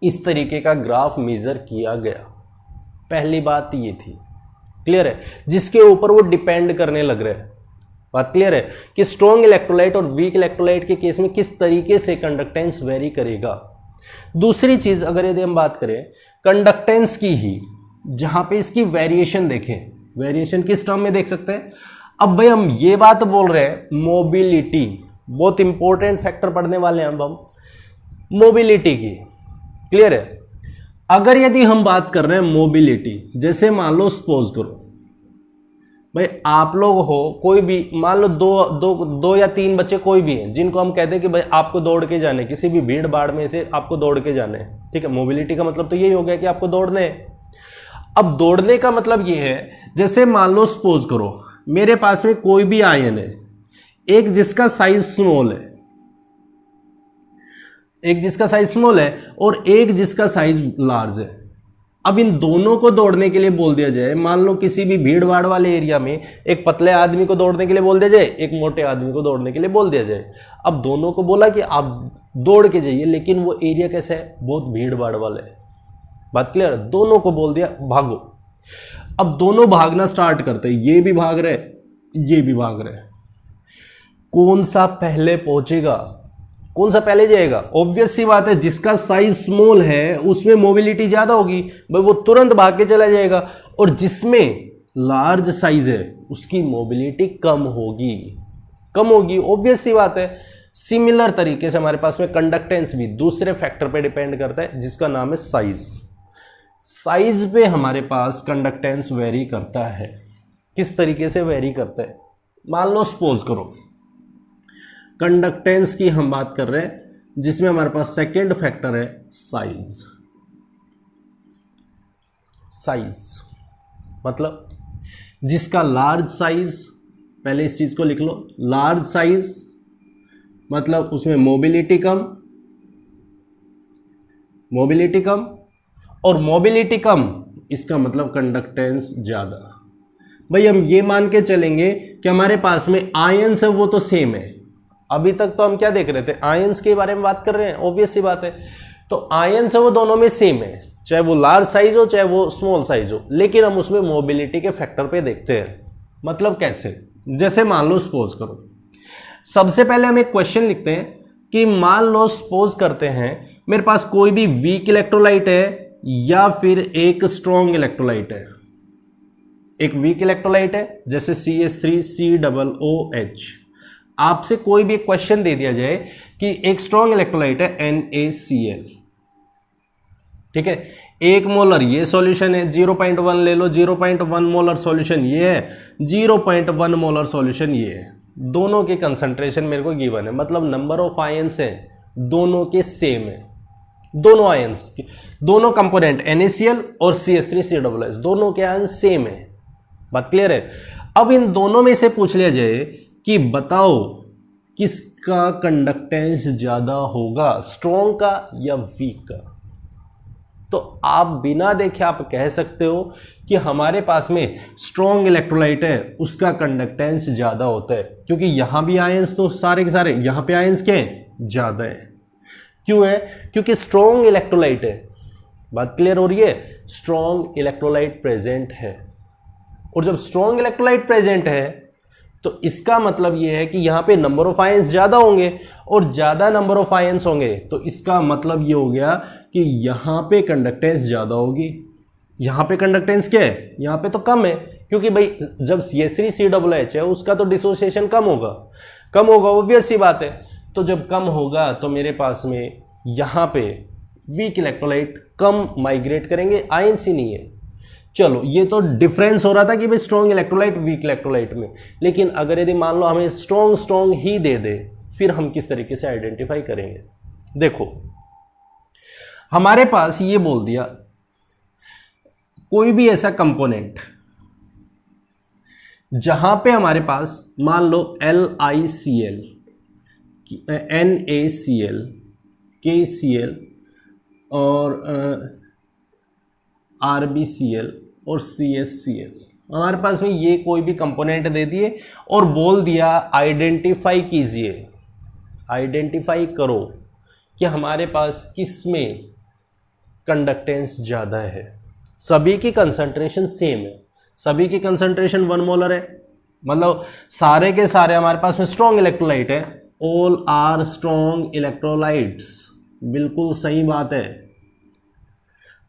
इस तरीके का ग्राफ मेजर किया गया। पहली बात ये थी, क्लियर है, जिसके ऊपर वो डिपेंड करने लग रहे हैं। बात क्लियर है कि स्ट्रॉन्ग इलेक्ट्रोलाइट और वीक इलेक्ट्रोलाइट के केस में किस तरीके से कंडक्टेंस वेरी करेगा। दूसरी चीज अगर यदि हम बात करें कंडक्टेंस की ही, जहां पे इसकी वेरिएशन देखें, वेरिएशन किस टर्म में देख सकते हैं, अब भाई हम ये बात बोल रहे हैं मोबिलिटी, बहुत इंपॉर्टेंट फैक्टर पढ़ने वाले हैं अब हम मोबिलिटी की। क्लियर है? अगर यदि हम बात कर रहे हैं मोबिलिटी, जैसे मान लो सपोज करो भाई आप लोग हो, कोई भी मान लो दो या तीन बच्चे कोई भी हैं जिनको हम कहते हैं कि भाई आपको दौड़ के जाने, किसी भी भीड़ भाड़ में से आपको दौड़ के जाने, ठीक है। मोबिलिटी का मतलब तो यही हो गया कि आपको दौड़ने हैं। अब दौड़ने का मतलब ये है, जैसे मान लो सपोज करो मेरे पास में कोई भी आयन है, एक जिसका साइज स्मॉल है, एक जिसका साइज स्मॉल है और एक जिसका साइज लार्ज है। अब इन दोनों को दौड़ने के लिए बोल दिया जाए, मान लो किसी भी भीड़ भाड़ वाले एरिया में एक पतले आदमी को दौड़ने के लिए बोल दिया जाए, एक मोटे आदमी को दौड़ने के लिए बोल दिया जाए। अब दोनों को बोला कि आप दौड़ के जाइए, लेकिन वो एरिया कैसा है, बहुत भीड़ भाड़ वाला है। बात क्लियर? दोनों को बोल दिया भागो। अब दोनों भागना स्टार्ट करते, ये भी भाग रहे ये भी भाग रहे, कौन सा पहले पहुंचेगा, कौन सा पहले जाएगा? ऑब्वियस सी बात है, जिसका साइज स्मॉल है उसमें मोबिलिटी ज्यादा होगी, भाई वो तुरंत भाग के चला जाएगा। और जिसमें लार्ज साइज है उसकी मोबिलिटी कम होगी, कम होगी, ऑब्वियस सी बात है। सिमिलर तरीके से हमारे पास में कंडक्टेंस भी दूसरे फैक्टर पे डिपेंड करता है, जिसका नाम है साइज। साइज पे हमारे पास कंडक्टेंस वेरी करता है। किस तरीके से वेरी करता है? मान लो सपोज करो कंडक्टेंस की हम बात कर रहे हैं, जिसमें हमारे पास सेकेंड फैक्टर है साइज। साइज मतलब जिसका लार्ज साइज, पहले इस चीज को लिख लो, लार्ज साइज मतलब उसमें मोबिलिटी कम, मोबिलिटी कम, और मोबिलिटी कम इसका मतलब कंडक्टेंस ज्यादा। भाई हम ये मान के चलेंगे कि हमारे पास में आयंस है वो तो सेम है। अभी तक तो हम क्या देख रहे थे, आयंस के बारे में बात कर रहे हैं, ऑब्वियस सी बात है। तो आयंस है वो दोनों में सेम है, चाहे वो लार्ज साइज हो चाहे वो स्मॉल साइज हो, लेकिन हम उसमें मोबिलिटी के फैक्टर पे देखते हैं। मतलब कैसे? जैसे मान लो सपोज करो, सबसे पहले हम एक क्वेश्चन लिखते हैं कि मान लो सपोज करते हैं मेरे पास कोई भी वीक इलेक्ट्रोलाइट है या फिर एक स्ट्रॉन्ग इलेक्ट्रोलाइट है। एक वीक इलेक्ट्रोलाइट है जैसे CH3COOH। आपसे कोई भी एक क्वेश्चन दे दिया जाए कि एक स्ट्रॉन्ग इलेक्ट्रोलाइट है NaCl, ठीक है, 1 मोलर ये सॉल्यूशन है, 0.1 ले लो, 0.1 मोलर सॉल्यूशन ये है, 0.1 मोलर सॉल्यूशन ये है। दोनों के कंसंट्रेशन मेरे को गिवन है, मतलब नंबर ऑफ आयंस है दोनों के सेम है। दोनों आयंस के दोनों कंपोनेंट NaCl और CH3COOH दोनों के आयंस सेम है। बात क्लियर है? अब इन दोनों में से पूछ लिया जाए कि बताओ किसका कंडक्टेंस ज्यादा होगा, स्ट्रॉन्ग का या वीक का, तो आप बिना देखे आप कह सकते हो कि हमारे पास में स्ट्रॉन्ग इलेक्ट्रोलाइट है उसका कंडक्टेंस ज्यादा होता है, क्योंकि यहां भी आयंस तो सारे के सारे यहां पे आयंस क्या है, ज्यादा है। क्यों है? क्योंकि स्ट्रॉन्ग इलेक्ट्रोलाइट है। बात क्लियर हो रही है? स्ट्रॉन्ग इलेक्ट्रोलाइट प्रेजेंट है, और जब स्ट्रॉन्ग इलेक्ट्रोलाइट प्रेजेंट है तो इसका मतलब यह है कि यहां पे नंबर ऑफ आयंस ज्यादा होंगे, और ज्यादा नंबर ऑफ आयंस होंगे तो इसका मतलब यह हो गया कि यहां पे कंडक्टेंस ज्यादा होगी। यहां पे कंडक्टेंस क्या है, यहां पे तो कम है, क्योंकि भाई जब CH3COOH है उसका तो डिसोसिएशन कम होगा, कम होगा, ऑब्वियस सी बात है। तो जब कम होगा तो मेरे पास में यहां पे वीक इलेक्ट्रोलाइट कम माइग्रेट करेंगे, आयंस ही नहीं है। चलो ये तो डिफरेंस हो रहा था कि भाई स्ट्रॉन्ग इलेक्ट्रोलाइट वीक इलेक्ट्रोलाइट में, लेकिन अगर यदि मान लो हमें स्ट्रॉन्ग ही दे दे, फिर हम किस तरीके से आइडेंटिफाई करेंगे? देखो हमारे पास ये बोल दिया कोई भी ऐसा कंपोनेंट जहां पे हमारे पास मान लो LiCl, NaCl, KCl और RbCl और CHCl, हमारे पास में ये कोई भी कंपोनेंट दे दिए और बोल दिया आइडेंटिफाई कीजिए, आइडेंटिफाई करो कि हमारे पास किस में कंडक्टेंस ज़्यादा है। सभी की कंसंट्रेशन सेम है, सभी की कंसंट्रेशन 1 मोलर है, मतलब सारे के सारे हमारे पास में स्ट्रॉन्ग इलेक्ट्रोलाइट है, ऑल आर स्ट्रॉन्ग इलेक्ट्रोलाइट्स, बिल्कुल सही बात है।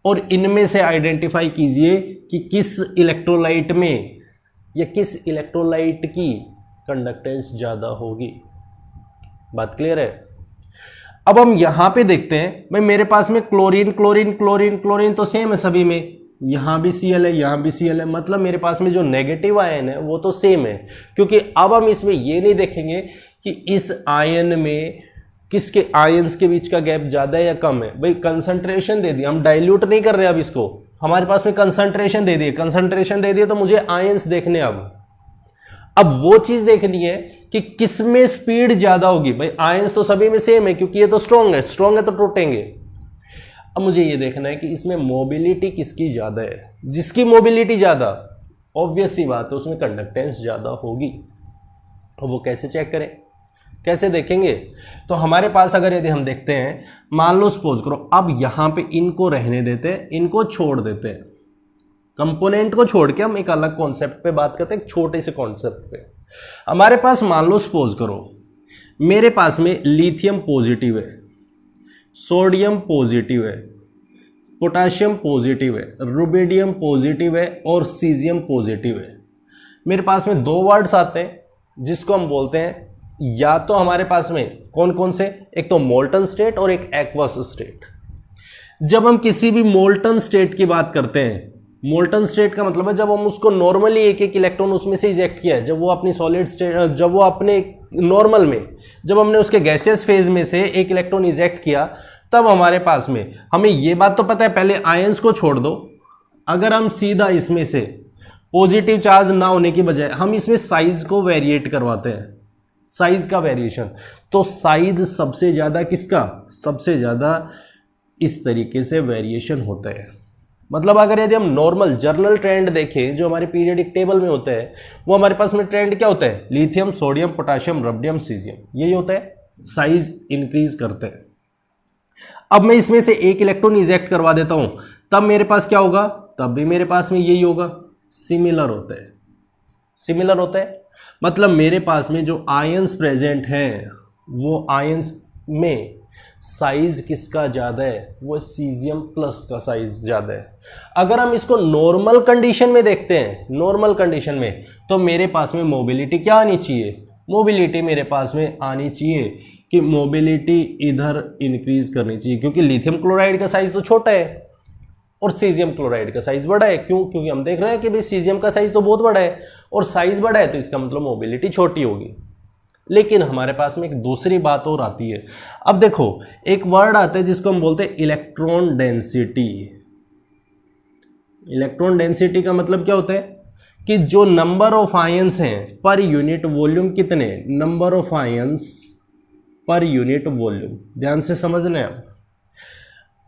और इनमें से आइडेंटिफाई कीजिए कि किस इलेक्ट्रोलाइट में या किस इलेक्ट्रोलाइट की कंडक्टेंस ज़्यादा होगी। बात क्लियर है। अब हम यहां पे देखते हैं, भाई मेरे पास में क्लोरीन क्लोरीन क्लोरीन क्लोरीन तो सेम है सभी में, यहां भी Cl है यहां भी Cl है, मतलब मेरे पास में जो नेगेटिव आयन है वो तो सेम है। क्योंकि अब हम इसमें ये नहीं देखेंगे कि इस आयन में किसके आयंस के बीच का गैप ज्यादा है या कम है। भाई कंसंट्रेशन दे दिया, हम डाइल्यूट नहीं कर रहे अब इसको, हमारे पास में कंसंट्रेशन दे दिए, कंसंट्रेशन दे दिए तो मुझे आयंस देखने। अब वो चीज देखनी है कि किसमें स्पीड ज्यादा होगी। भाई आयंस तो सभी में सेम है क्योंकि ये तो स्ट्रॉन्ग है तो टूटेंगे। अब मुझे ये देखना है कि इसमें मोबिलिटी किसकी ज्यादा है। जिसकी मोबिलिटी ज्यादा, ऑब्वियस सी बात है उसमें कंडक्टेंस ज्यादा होगी। तो वो कैसे चेक करें, कैसे देखेंगे। तो हमारे पास अगर यदि हम देखते हैं, मान लो सपोज करो अब यहां पे इनको रहने देते हैं, इनको छोड़ देते हैं, कंपोनेंट को छोड़ के हम एक अलग कॉन्सेप्ट पे बात करते हैं, एक छोटे से कॉन्सेप्ट पे। हमारे पास मान लो सपोज करो मेरे पास में लिथियम पॉजिटिव है, सोडियम पॉजिटिव है, पोटेशियम पॉजिटिव है, रुबिडियम पॉजिटिव है और सीजियम पॉजिटिव है। मेरे पास में दो वर्ड्स आते हैं जिसको हम बोलते हैं, या तो हमारे पास में कौन कौन से, एक तो मोल्टन स्टेट और एक एक्वस स्टेट। जब हम किसी भी मोल्टन स्टेट की बात करते हैं, मोल्टन स्टेट का मतलब है जब हम उसको नॉर्मली एक एक इलेक्ट्रॉन उसमें से इजेक्ट किया है, जब वो अपनी सॉलिड स्टेट, जब वो अपने नॉर्मल में, जब हमने उसके गैसियस फेज में से एक इलेक्ट्रॉन इजेक्ट किया, तब हमारे पास में, हमें ये बात तो पता है पहले आयंस को छोड़ दो, अगर हम सीधा इसमें से पॉजिटिव चार्ज ना होने की बजाय हम इसमें साइज को वेरिएट करवाते हैं, साइज का वेरिएशन, तो साइज सबसे ज्यादा किसका, सबसे ज्यादा इस तरीके से वेरिएशन होता है। मतलब अगर यदि हम नॉर्मल जर्नल ट्रेंड देखें जो हमारे पीरियडिक टेबल में होता है, वो हमारे पास में ट्रेंड क्या होता है, lithium sodium potassium rubidium caesium, यही होता है, साइज इंक्रीज करते हैं। अब मैं इसमें से एक इलेक्ट्रॉन इजेक्ट करवा देता हूं, तब मेरे पास क्या होगा, तब भी मेरे पास में यही होगा, सिमिलर होता है, सिमिलर होता है। मतलब मेरे पास में जो आयंस प्रेजेंट हैं वो आयंस में साइज किसका ज्यादा है, वो सीजियम प्लस का साइज ज्यादा है। अगर हम इसको नॉर्मल कंडीशन में देखते हैं, नॉर्मल कंडीशन में, तो मेरे पास में मोबिलिटी क्या आनी चाहिए, मोबिलिटी मेरे पास में आनी चाहिए कि मोबिलिटी इधर इंक्रीज करनी चाहिए, क्योंकि लिथियम क्लोराइड का साइज तो छोटा है और सीजियम क्लोराइड का साइज बड़ा है। क्यों, क्योंकि हम देख रहे हैं कि भाई सीजियम का साइज तो बहुत बड़ा है और साइज बड़ा है, तो इसका मतलब मोबिलिटी छोटी होगी। लेकिन हमारे पास में एक दूसरी बात और आती है। अब देखो एक वर्ड आता है जिसको हम बोलते हैं इलेक्ट्रॉन डेंसिटी। इलेक्ट्रॉन डेंसिटी का मतलब क्या होता है कि जो नंबर ऑफ आयंस हैं पर यूनिट वॉल्यूम, कितने number of ions per unit volume, ध्यान से समझना है।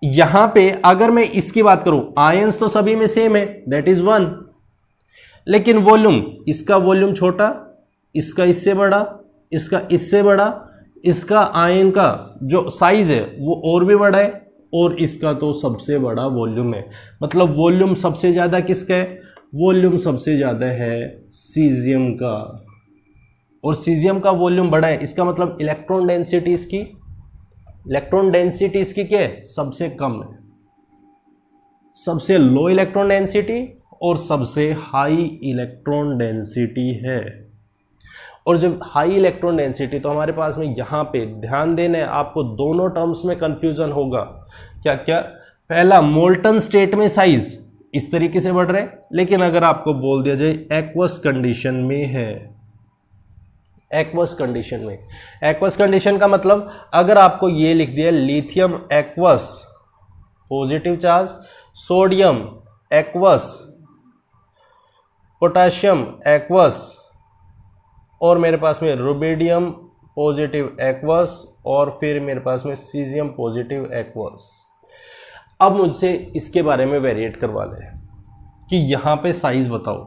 यहां पे अगर मैं इसकी बात करूं, आयंस तो सभी में सेम है, दैट इज 1, लेकिन वॉल्यूम, इसका वॉल्यूम छोटा, इसका इससे बड़ा, इसका इससे बड़ा, इसका आयन का जो साइज है वो और भी बड़ा है, और इसका तो सबसे बड़ा वॉल्यूम है। मतलब वॉल्यूम सबसे ज्यादा किसका है, वॉल्यूम सबसे ज्यादा है सीजियम का, और सीजियम का वॉल्यूम बड़ा है। इसका मतलब इलेक्ट्रॉन डेंसिटी इसकी, इलेक्ट्रॉन डेंसिटी इसकी क्या है, सबसे कम है, सबसे लो इलेक्ट्रॉन डेंसिटी और सबसे हाई इलेक्ट्रॉन डेंसिटी है। और जब हाई इलेक्ट्रॉन डेंसिटी, तो हमारे पास में यहां पे ध्यान देना है, आपको दोनों टर्म्स में कंफ्यूजन होगा। क्या क्या, पहला मोल्टन स्टेट में साइज इस तरीके से बढ़ रहा है, लेकिन अगर आपको बोल दिया जाए एक्वस कंडीशन में है, एक्वस कंडीशन में, एक्वस कंडीशन का मतलब अगर आपको ये लिख दिया lithium aqueous positive charge, sodium aqueous, potassium aqueous, और मेरे पास में रुबिडियम पॉजिटिव एक्वस, और फिर मेरे पास में सीजियम पॉजिटिव एक्वस। अब मुझसे इसके बारे में वेरिएट करवा लें कि यहाँ पे साइज बताओ,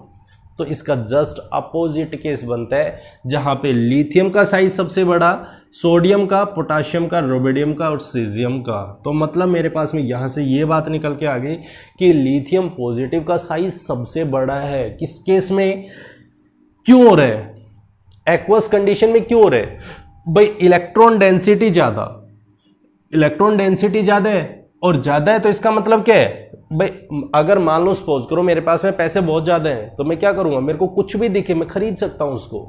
तो इसका जस्ट अपोजिट केस बनता है, जहाँ पे लिथियम का साइज सबसे बड़ा, सोडियम का, पोटेशियम का, रुबिडियम का और सीजियम का। तो मतलब मेरे पास में यहाँ से ये बात निकल के आ गई कि लिथियम पॉजिटिव का साइज सबसे बड़ा है। किस केस में, क्यों हो रहा है, एक्वस कंडीशन में क्यों हो रहे, भाई इलेक्ट्रॉन डेंसिटी ज्यादा, इलेक्ट्रॉन डेंसिटी ज्यादा है, और ज्यादा है तो इसका मतलब क्या है, भाई अगर मान लो सपोज करो मेरे पास में पैसे बहुत ज्यादा हैं तो मैं क्या करूंगा, मेरे को कुछ भी दिखे मैं खरीद सकता हूं, उसको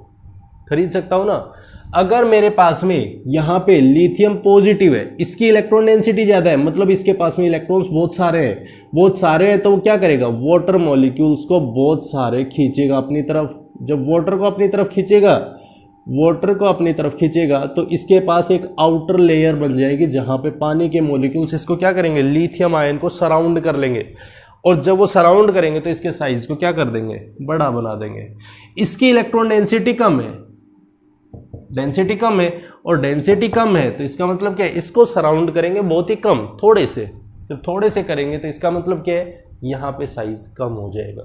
खरीद सकता हूं ना। अगर मेरे पास में यहाँ पे लिथियम पॉजिटिव है, इसकी इलेक्ट्रॉन डेंसिटी ज्यादा है, मतलब इसके पास में इलेक्ट्रॉन्स बहुत सारे हैं, तो वो क्या करेगा, वाटर मॉलिक्यूल्स को बहुत सारे खींचेगा अपनी तरफ। जब वाटर को अपनी तरफ खींचेगा तो इसके पास एक आउटर लेयर बन जाएगी जहां पे पानी के मॉलिक्यूल्स इसको क्या करेंगे, लिथियम आयन को सराउंड कर लेंगे। और जब वो सराउंड करेंगे तो इसके साइज को क्या कर देंगे, बड़ा बना देंगे। इसकी इलेक्ट्रॉन डेंसिटी कम है, और डेंसिटी कम है तो इसका मतलब क्या है, इसको सराउंड करेंगे बहुत ही कम, थोड़े से। जब थोड़े से करेंगे तो इसका मतलब क्या है, यहां पे साइज कम हो जाएगा।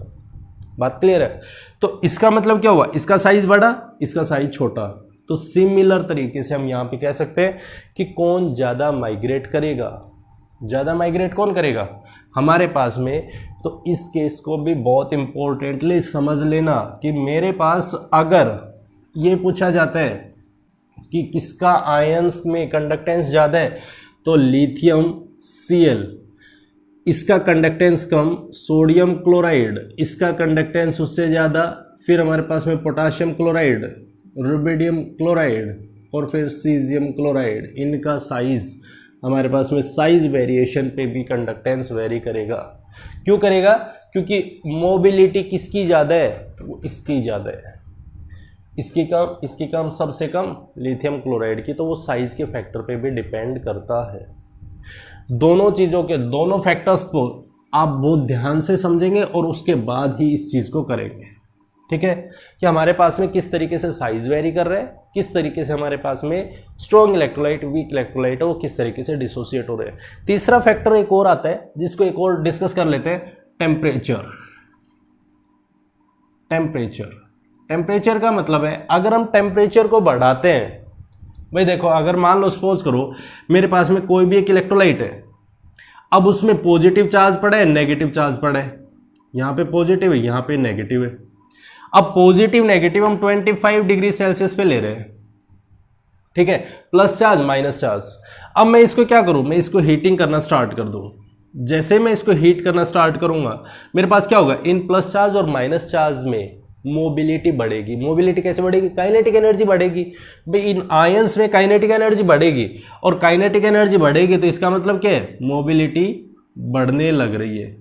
बात क्लियर है? तो इसका मतलब क्या हुआ, इसका साइज बड़ा, इसका साइज छोटा। तो सिमिलर तरीके से हम यहां पे कह सकते हैं कि कौन ज्यादा माइग्रेट करेगा, ज्यादा माइग्रेट कौन करेगा हमारे पास में। तो इस केस को भी बहुत इंपॉर्टेंटली समझ लेना कि मेरे पास अगर ये पूछा जाता है कि किसका आयंस में कंडक्टेंस ज्यादा है, तो लिथियम Cl, इसका कंडक्टेंस कम, सोडियम क्लोराइड, इसका कंडक्टेंस उससे ज़्यादा, फिर हमारे पास में पोटाशियम क्लोराइड, रुबिडियम क्लोराइड और फिर सीजियम क्लोराइड। इनका साइज हमारे पास में साइज वेरिएशन पे भी कंडक्टेंस वेरी करेगा। क्यों करेगा? क्योंकि मोबिलिटी किसकी ज़्यादा है, वो इसकी ज़्यादा है, इसकी कम, सबसे कम लिथियम क्लोराइड की, तो वो साइज के फैक्टर पे भी डिपेंड करता है। दोनों चीज़ों के दोनों फैक्टर्स को आप बहुत ध्यान से समझेंगे और उसके बाद ही इस चीज़ को करेंगे। ठीक है, कि हमारे पास में किस तरीके से साइज वेरी कर रहे हैं, किस तरीके से हमारे पास में स्ट्रॉन्ग इलेक्ट्रोलाइट, वीक इलेक्ट्रोलाइट है वो किस तरीके से डिसोसिएट हो रहे हैं। तीसरा फैक्टर एक और आता है जिसको एक और डिस्कस कर लेते हैं, टेम्परेचर का मतलब है अगर हम टेम्परेचर को बढ़ाते हैं, भाई देखो अगर मान लो सपोज करो मेरे पास में कोई भी एक इलेक्ट्रोलाइट है, अब उसमें पॉजिटिव चार्ज पड़ा है, नेगेटिव चार्ज पड़ा है, यहाँ पे पॉजिटिव है, यहाँ पे नेगेटिव है। अब पॉजिटिव नेगेटिव हम 25 डिग्री सेल्सियस पे ले रहे हैं, ठीक है, प्लस चार्ज माइनस चार्ज। अब मैं इसको क्या करूं, मैं इसको हीटिंग करना स्टार्ट कर दूं। जैसे मैं इसको हीट करना स्टार्ट करूंगा मेरे पास क्या होगा, इन प्लस चार्ज और माइनस चार्ज में मोबिलिटी बढ़ेगी। मोबिलिटी कैसे बढ़ेगी, काइनेटिक एनर्जी बढ़ेगी। भाई इन आयंस में काइनेटिक एनर्जी बढ़ेगी, और काइनेटिक एनर्जी बढ़ेगी तो इसका मतलब क्या है, मोबिलिटी बढ़ने लग रही है,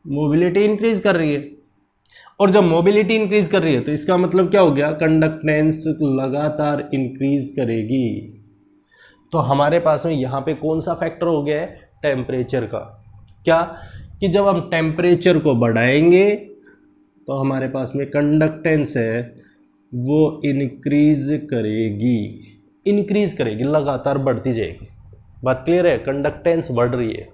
मोबिलिटी इंक्रीज कर रही है। और जब मोबिलिटी इंक्रीज कर रही है तो इसका मतलब क्या हो गया, कंडक्टेंस लगातार इंक्रीज करेगी। तो हमारे पास में यहां पे कौन सा फैक्टर हो गया है, टेम्परेचर का। क्या कि जब हम टेम्परेचर को बढ़ाएंगे तो हमारे पास में कंडक्टेंस है वो इंक्रीज करेगी, लगातार बढ़ती जाएगी। बात क्लियर है, कंडक्टेंस बढ़ रही है।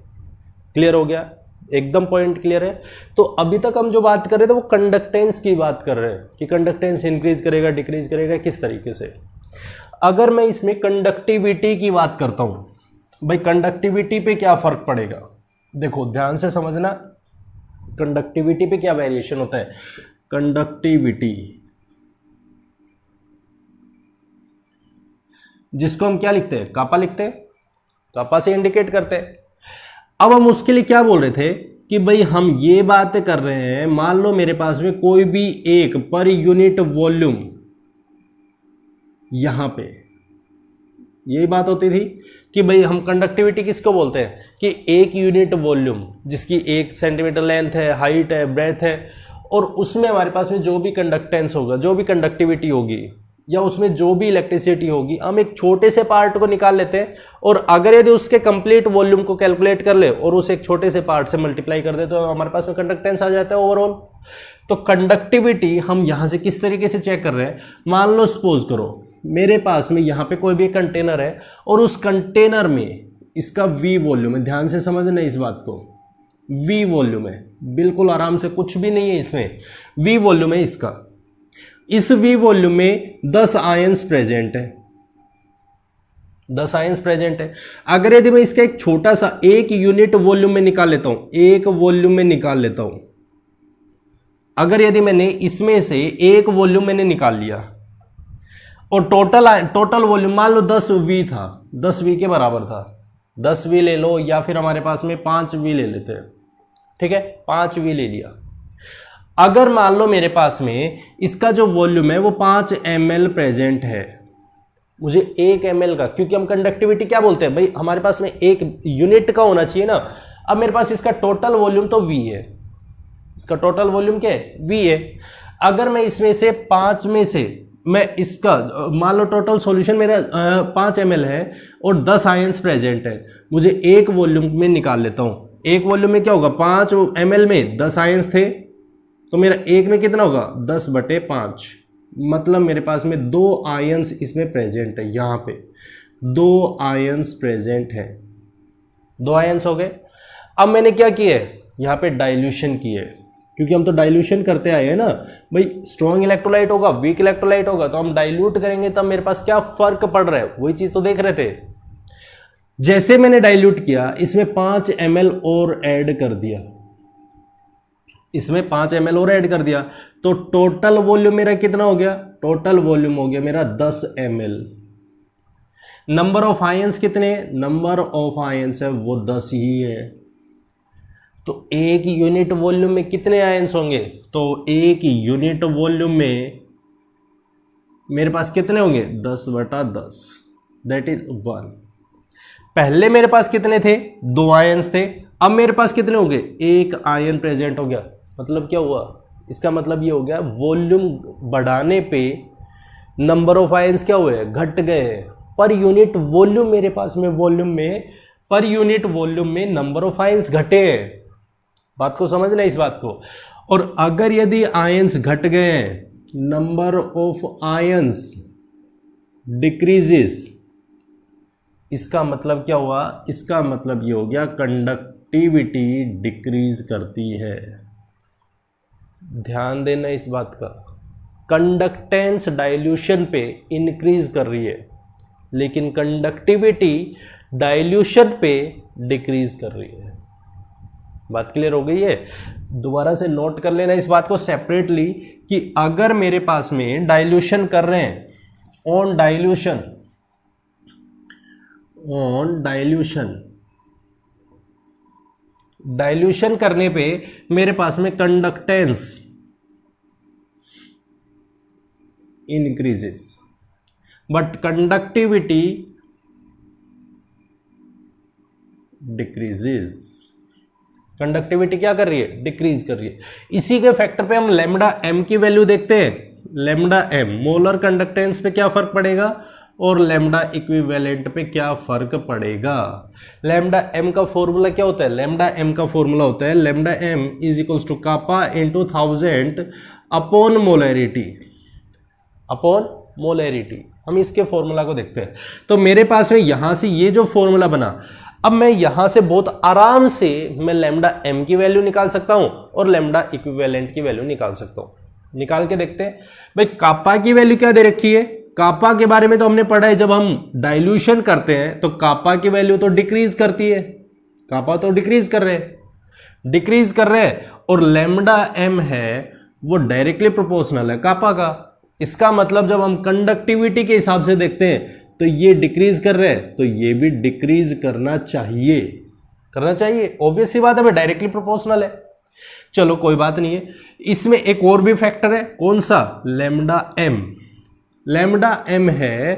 क्लियर हो गया, एकदम पॉइंट क्लियर है। तो अभी तक हम जो बात कर रहे थे वो कंडक्टेंस की बात कर रहे हैं कि कंडक्टेंस इंक्रीज करेगा, डिक्रीज करेगा, किस तरीके से। अगर मैं इसमें कंडक्टिविटी की बात करता हूं, भाई कंडक्टिविटी पे क्या फर्क पड़ेगा, देखो ध्यान से समझना, कंडक्टिविटी पे क्या वेरिएशन होता है। कंडक्टिविटी जिसको हम क्या लिखते हैं, कापा लिखते हैं, कापा से इंडिकेट करते हैं। अब हम उसके लिए क्या बोल रहे थे कि भाई हम ये बात कर रहे हैं, मान लो मेरे पास में कोई भी एक पर यूनिट वॉल्यूम, यहां पे यही बात होती थी कि भाई हम कंडक्टिविटी किसको बोलते हैं कि एक यूनिट वॉल्यूम जिसकी 1 सेंटीमीटर लेंथ है, हाइट है, ब्रेथ है, और उसमें हमारे पास में जो भी कंडक्टेंस होगा, जो भी कंडक्टिविटी होगी, या उसमें जो भी इलेक्ट्रिसिटी होगी, हम एक छोटे से पार्ट को निकाल लेते हैं, और अगर यदि उसके कंप्लीट वॉल्यूम को कैलकुलेट कर ले और उसे एक छोटे से पार्ट से मल्टीप्लाई कर दे तो हमारे पास में कंडक्टेंस आ जाता है ओवरऑल। तो कंडक्टिविटी हम यहां से किस तरीके से चेक कर रहे हैं, मान लो सपोज करो मेरे पास में यहां पे कोई भी कंटेनर है और उस कंटेनर में इसका V वॉल्यूम है, ध्यान से समझना इस बात को, V वॉल्यूम है, बिल्कुल आराम से, कुछ भी नहीं है इसमें, V वॉल्यूम है इसका। इस V वॉल्यूम में 10 आयंस प्रेजेंट है, 10 आयंस प्रेजेंट है। अगर यदि मैं इसका एक छोटा सा एक यूनिट वॉल्यूम में निकाल लेता हूं, एक वॉल्यूम में निकाल लेता हूं, अगर यदि मैंने इसमें से एक वॉल्यूम मैंने निकाल लिया और टोटल वॉल्यूम मान लो 10V था, 10V के बराबर था, 10 वी ले लो या फिर हमारे पास में 5 वी ले लेते हैं, ठीक है, 5 वी ले लिया। अगर मान लो मेरे पास में इसका जो वॉल्यूम है वो 5 ml प्रेजेंट है, मुझे 1 ml का, क्योंकि हम कंडक्टिविटी क्या बोलते हैं भाई, हमारे पास में एक यूनिट का होना चाहिए ना। अब मेरे पास इसका टोटल वॉल्यूम तो V है, इसका टोटल वॉल्यूम क्या है, V है। अगर मैं इसमें से 5 में से मैं इसका मान लो टोटल सॉल्यूशन मेरा 5 ml है और 10 आयंस प्रेजेंट है, मुझे एक वॉल्यूम में निकाल लेता हूं। एक वॉल्यूम में क्या होगा, 5 ml में 10 आयंस थे, तो मेरा एक में कितना होगा, 10/5, मतलब मेरे पास में 2 आयंस इसमें प्रेजेंट है। यहां पे 2 आयंस प्रेजेंट है, 2 आयंस हो गए। अब मैंने क्या किया है, यहां पे डाइल्यूशन किया है, क्योंकि हम तो डाइल्यूशन करते आए हैं ना भाई। स्ट्रॉन्ग इलेक्ट्रोलाइट होगा, वीक इलेक्ट्रोलाइट होगा, तो हम डाइल्यूट करेंगे तब मेरे पास क्या फर्क पड़ रहा है, वही चीज तो देख रहे थे। जैसे मैंने डाइल्यूट किया, इसमें 5 ml और ऐड कर दिया, इसमें 5 ml और ऐड कर दिया, तो टोटल वॉल्यूम मेरा कितना हो गया, टोटल वॉल्यूम हो गया मेरा 10 ml। नंबर ऑफ आयंस कितने, नंबर ऑफ आयंस है वो 10 ही है। तो एक यूनिट वॉल्यूम में कितने आयंस होंगे, तो एक यूनिट वॉल्यूम में मेरे पास कितने होंगे, 10/10, दैट इज 1। पहले मेरे पास कितने थे, 2 आयंस थे, अब मेरे पास कितने हो गए, 1 आयन प्रेजेंट हो गया। मतलब क्या हुआ, इसका मतलब ये हो गया वॉल्यूम बढ़ाने पे नंबर ऑफ आयंस क्या हुए, घट गए। पर यूनिट वॉल्यूम मेरे पास में पर यूनिट वॉल्यूम में नंबर ऑफ आयंस घटे हैं। बात को समझना इस बात को। और अगर यदि आयंस घट गए, नंबर ऑफ आयंस डिक्रीजेस, इसका मतलब क्या हुआ, इसका मतलब ये हो गया कंडक्टिविटी डिक्रीज करती है। ध्यान देना इस बात का, कंडक्टेंस डाइल्यूशन पे इंक्रीज कर रही है, लेकिन कंडक्टिविटी डाइल्यूशन पे डिक्रीज कर रही है। बात क्लियर हो गई है। दोबारा से नोट कर लेना इस बात को सेपरेटली कि अगर मेरे पास में डाइल्यूशन कर रहे हैं, ऑन डाइल्यूशन करने पे मेरे पास में conductance increases but conductivity decreases. Conductivity क्या कर रही है, डिक्रीज कर रही है। इसी के फैक्टर पे हम लैम्डा एम की वैल्यू देखते हैं। लैम्डा एम मोलर कंडक्टेंस पे क्या फर्क पड़ेगा और लैम्डा इक्विवेलेंट पे क्या फर्क पड़ेगा। लैम्डा एम का फॉर्मूला क्या होता है, लैम्डा एम का फॉर्मूला होता है lambda M is equals to kappa into 1000 upon molarity. हम इसके फॉर्मूला को देखते हैं। तो मेरे पास में यहां से ये जो फॉर्मूला बना, अब मैं यहां से बहुत आराम से मैं लैम्डा एम की वैल्यू निकाल सकता हूं और लैम्डा इक्विवेलेंट की वैल्यू निकाल सकता हूं। निकाल के देखते हैं भाई कापा की वैल्यू क्या दे रखी है। कापा के बारे में तो हमने पढ़ा है, जब हम डाइल्यूशन करते हैं तो कापा की वैल्यू तो डिक्रीज करती है, कापा तो डिक्रीज कर रहे हैं और लैम्डा एम है वो डायरेक्टली प्रोपोर्शनल है कापा का। इसका मतलब जब हम कंडक्टिविटी के हिसाब से देखते हैं तो ये डिक्रीज कर रहे हैं तो ये भी डिक्रीज करना चाहिए। ऑब्वियस सी बात है, डायरेक्टली प्रोपोर्शनल है। चलो कोई बात नहीं है। इसमें एक और भी फैक्टर है, कौन सा, लैम्डा एम है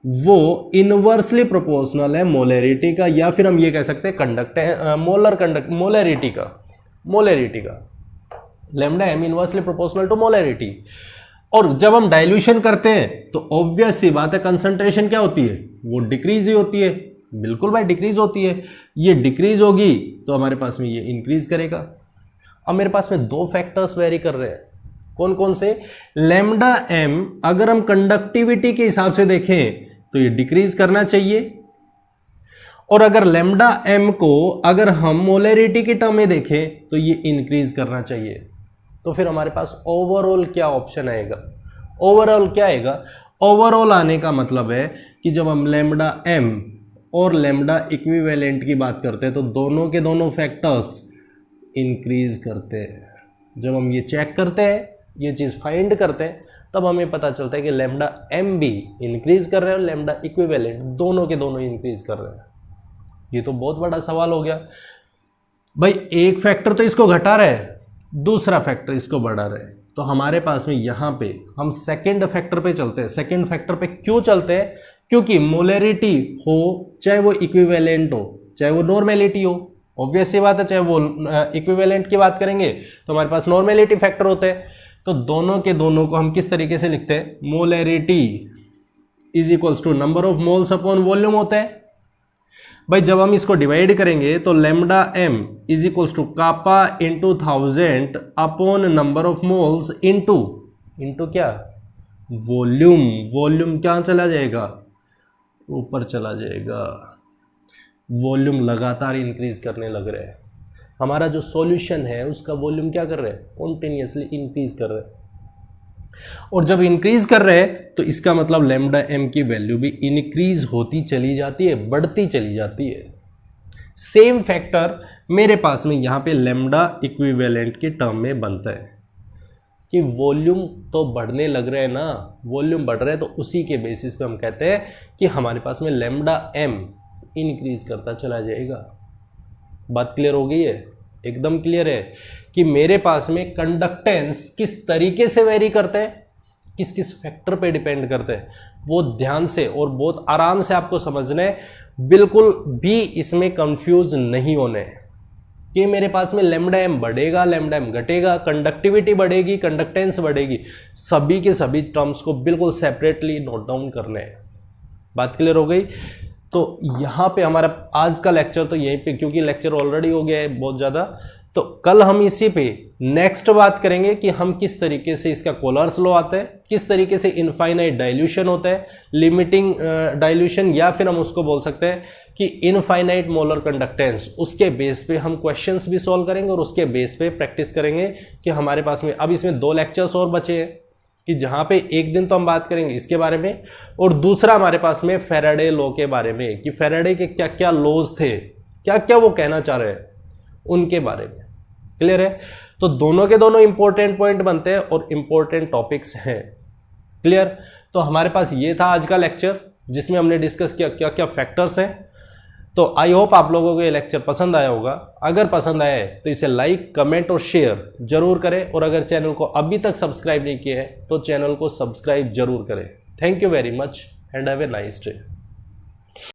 वो इनवर्सली प्रोपोर्शनल है मोलैरिटी का, या फिर हम ये कह सकते हैं मोलैरिटी का। Lambda M inversely proportional to molarity. और जब हम डाइल्यूशन करते हैं तो ऑब्वियस सी बात है कंसंट्रेशन क्या होती है, वो डिक्रीज ही होती है। बिल्कुल भाई डिक्रीज होती है। ये डिक्रीज होगी तो हमारे पास में ये इंक्रीज करेगा। अब मेरे पास में 2 फैक्टर्स वेरी कर रहे हैं, कौन कौन से, लैम्डा एम अगर हम कंडक्टिविटी के हिसाब से देखें तो ये डिक्रीज करना चाहिए, और अगर लैम्डा एम को अगर हम मोलैरिटी के टर्म में देखें तो ये इंक्रीज करना चाहिए। तो फिर हमारे पास ओवरऑल क्या ऑप्शन आएगा, ओवरऑल आने का मतलब है कि जब हम लैम्डा एम और लैम्डा इक्विवेलेंट की बात करते हैं तो दोनों के दोनों फैक्टर्स इंक्रीज करते हैं। जब हम ये चेक करते हैं, ये चीज़ फाइंड करते हैं, तब हमें पता चलता है कि लैम्डा एम भी इंक्रीज कर रहे हैं और लैम्डा इक्विवेलेंट दोनों के दोनों इंक्रीज कर रहे हैं। ये तो बहुत बड़ा सवाल हो गया भाई। एक फैक्टर तो इसको घटा रहा है, दूसरा फैक्टर इसको बढ़ा रहा है, तो हमारे पास में यहां पे हम सेकंड फैक्टर पे चलते हैं। सेकंड फैक्टर पे क्यों चलते हैं? क्योंकि मोलरिटी हो, चाहे वो इक्विवेलेंट हो, चाहे वो नॉर्मेलिटी हो, ऑब्वियस सी बात है, चाहे वो इक्विवेलेंट की बात करेंगे तो हमारे पास नॉर्मेलिटी फैक्टर होते हैं। तो दोनों के दोनों को हम किस तरीके से लिखते हैं? Molarity is equals to number of moles upon volume होता है भाई। जब हम इसको डिवाइड करेंगे तो lambda M is equals to kappa into 1000 upon number of moles into क्या? वॉल्यूम। वॉल्यूम क्या चला जाएगा? ऊपर चला जाएगा। वॉल्यूम लगातार इंक्रीज करने लग रहा है। हमारा जो सॉल्यूशन है उसका वॉल्यूम क्या कर रहा है? कॉन्टिन्यूसली इंक्रीज कर रहा है। और जब इंक्रीज कर रहे हैं तो इसका मतलब लैम्डा एम की वैल्यू भी इंक्रीज होती चली जाती है, बढ़ती चली जाती है। सेम फैक्टर मेरे पास में यहां पे लैम्डा इक्विवेलेंट के टर्म में बनता है कि वॉल्यूम तो बढ़ने लग रहा है ना, वॉल्यूम बढ़ रहा है, तो उसी के बेसिस पे हम कहते हैं कि हमारे पास में लैम्डा एम इंक्रीज करता चला जाएगा। बात क्लियर हो गई है? एकदम क्लियर है कि मेरे पास में कंडक्टेंस किस तरीके से वेरी करते हैं, किस किस फैक्टर पे डिपेंड करते हैं, वो ध्यान से और बहुत आराम से आपको समझना है। बिल्कुल भी इसमें कंफ्यूज नहीं होने कि मेरे पास में लैम्डा एम बढ़ेगा, लैम्डा एम घटेगा, कंडक्टिविटी बढ़ेगी, कंडक्टेंस बढ़ेगी, सभी के सभी टर्म्स को बिल्कुल सेपरेटली नोट डाउन करना है। बात क्लियर हो गई? तो यहाँ पे हमारा आज का लेक्चर तो यहीं पे, क्योंकि लेक्चर ऑलरेडी हो गया है बहुत ज़्यादा, तो कल हम इसी पे नेक्स्ट बात करेंगे कि हम किस तरीके से इसका कोलर्स लॉ आता है, किस तरीके से इनफाइनाइट डाइल्यूशन होता है, लिमिटिंग डाइल्यूशन, या फिर हम उसको बोल सकते हैं कि इनफाइनाइट मोलर कंडक्टेंस। उसके बेस पे हम क्वेश्चंस भी सॉल्व करेंगे और उसके बेस पे प्रैक्टिस करेंगे कि हमारे पास में अब इसमें 2 लेक्चर्स और बचे हैं कि जहां पे एक दिन तो हम बात करेंगे इसके बारे में, और दूसरा हमारे पास में फैराडे लॉ के बारे में कि फैराडे के क्या क्या लॉज थे, क्या क्या वो कहना चाह रहे हैं, उनके बारे में। क्लियर है? तो दोनों के दोनों इंपॉर्टेंट पॉइंट बनते हैं और इंपॉर्टेंट टॉपिक्स हैं। क्लियर? तो हमारे पास ये था आज का लेक्चर जिसमें हमने डिस्कस किया क्या क्या फैक्टर्स हैं। तो आई होप आप लोगों को ये लेक्चर पसंद आया होगा। अगर पसंद आया है तो इसे लाइक, कमेंट और शेयर जरूर करें, और अगर चैनल को अभी तक सब्सक्राइब नहीं किया है तो चैनल को सब्सक्राइब जरूर करें। Thank you very much and have a nice day.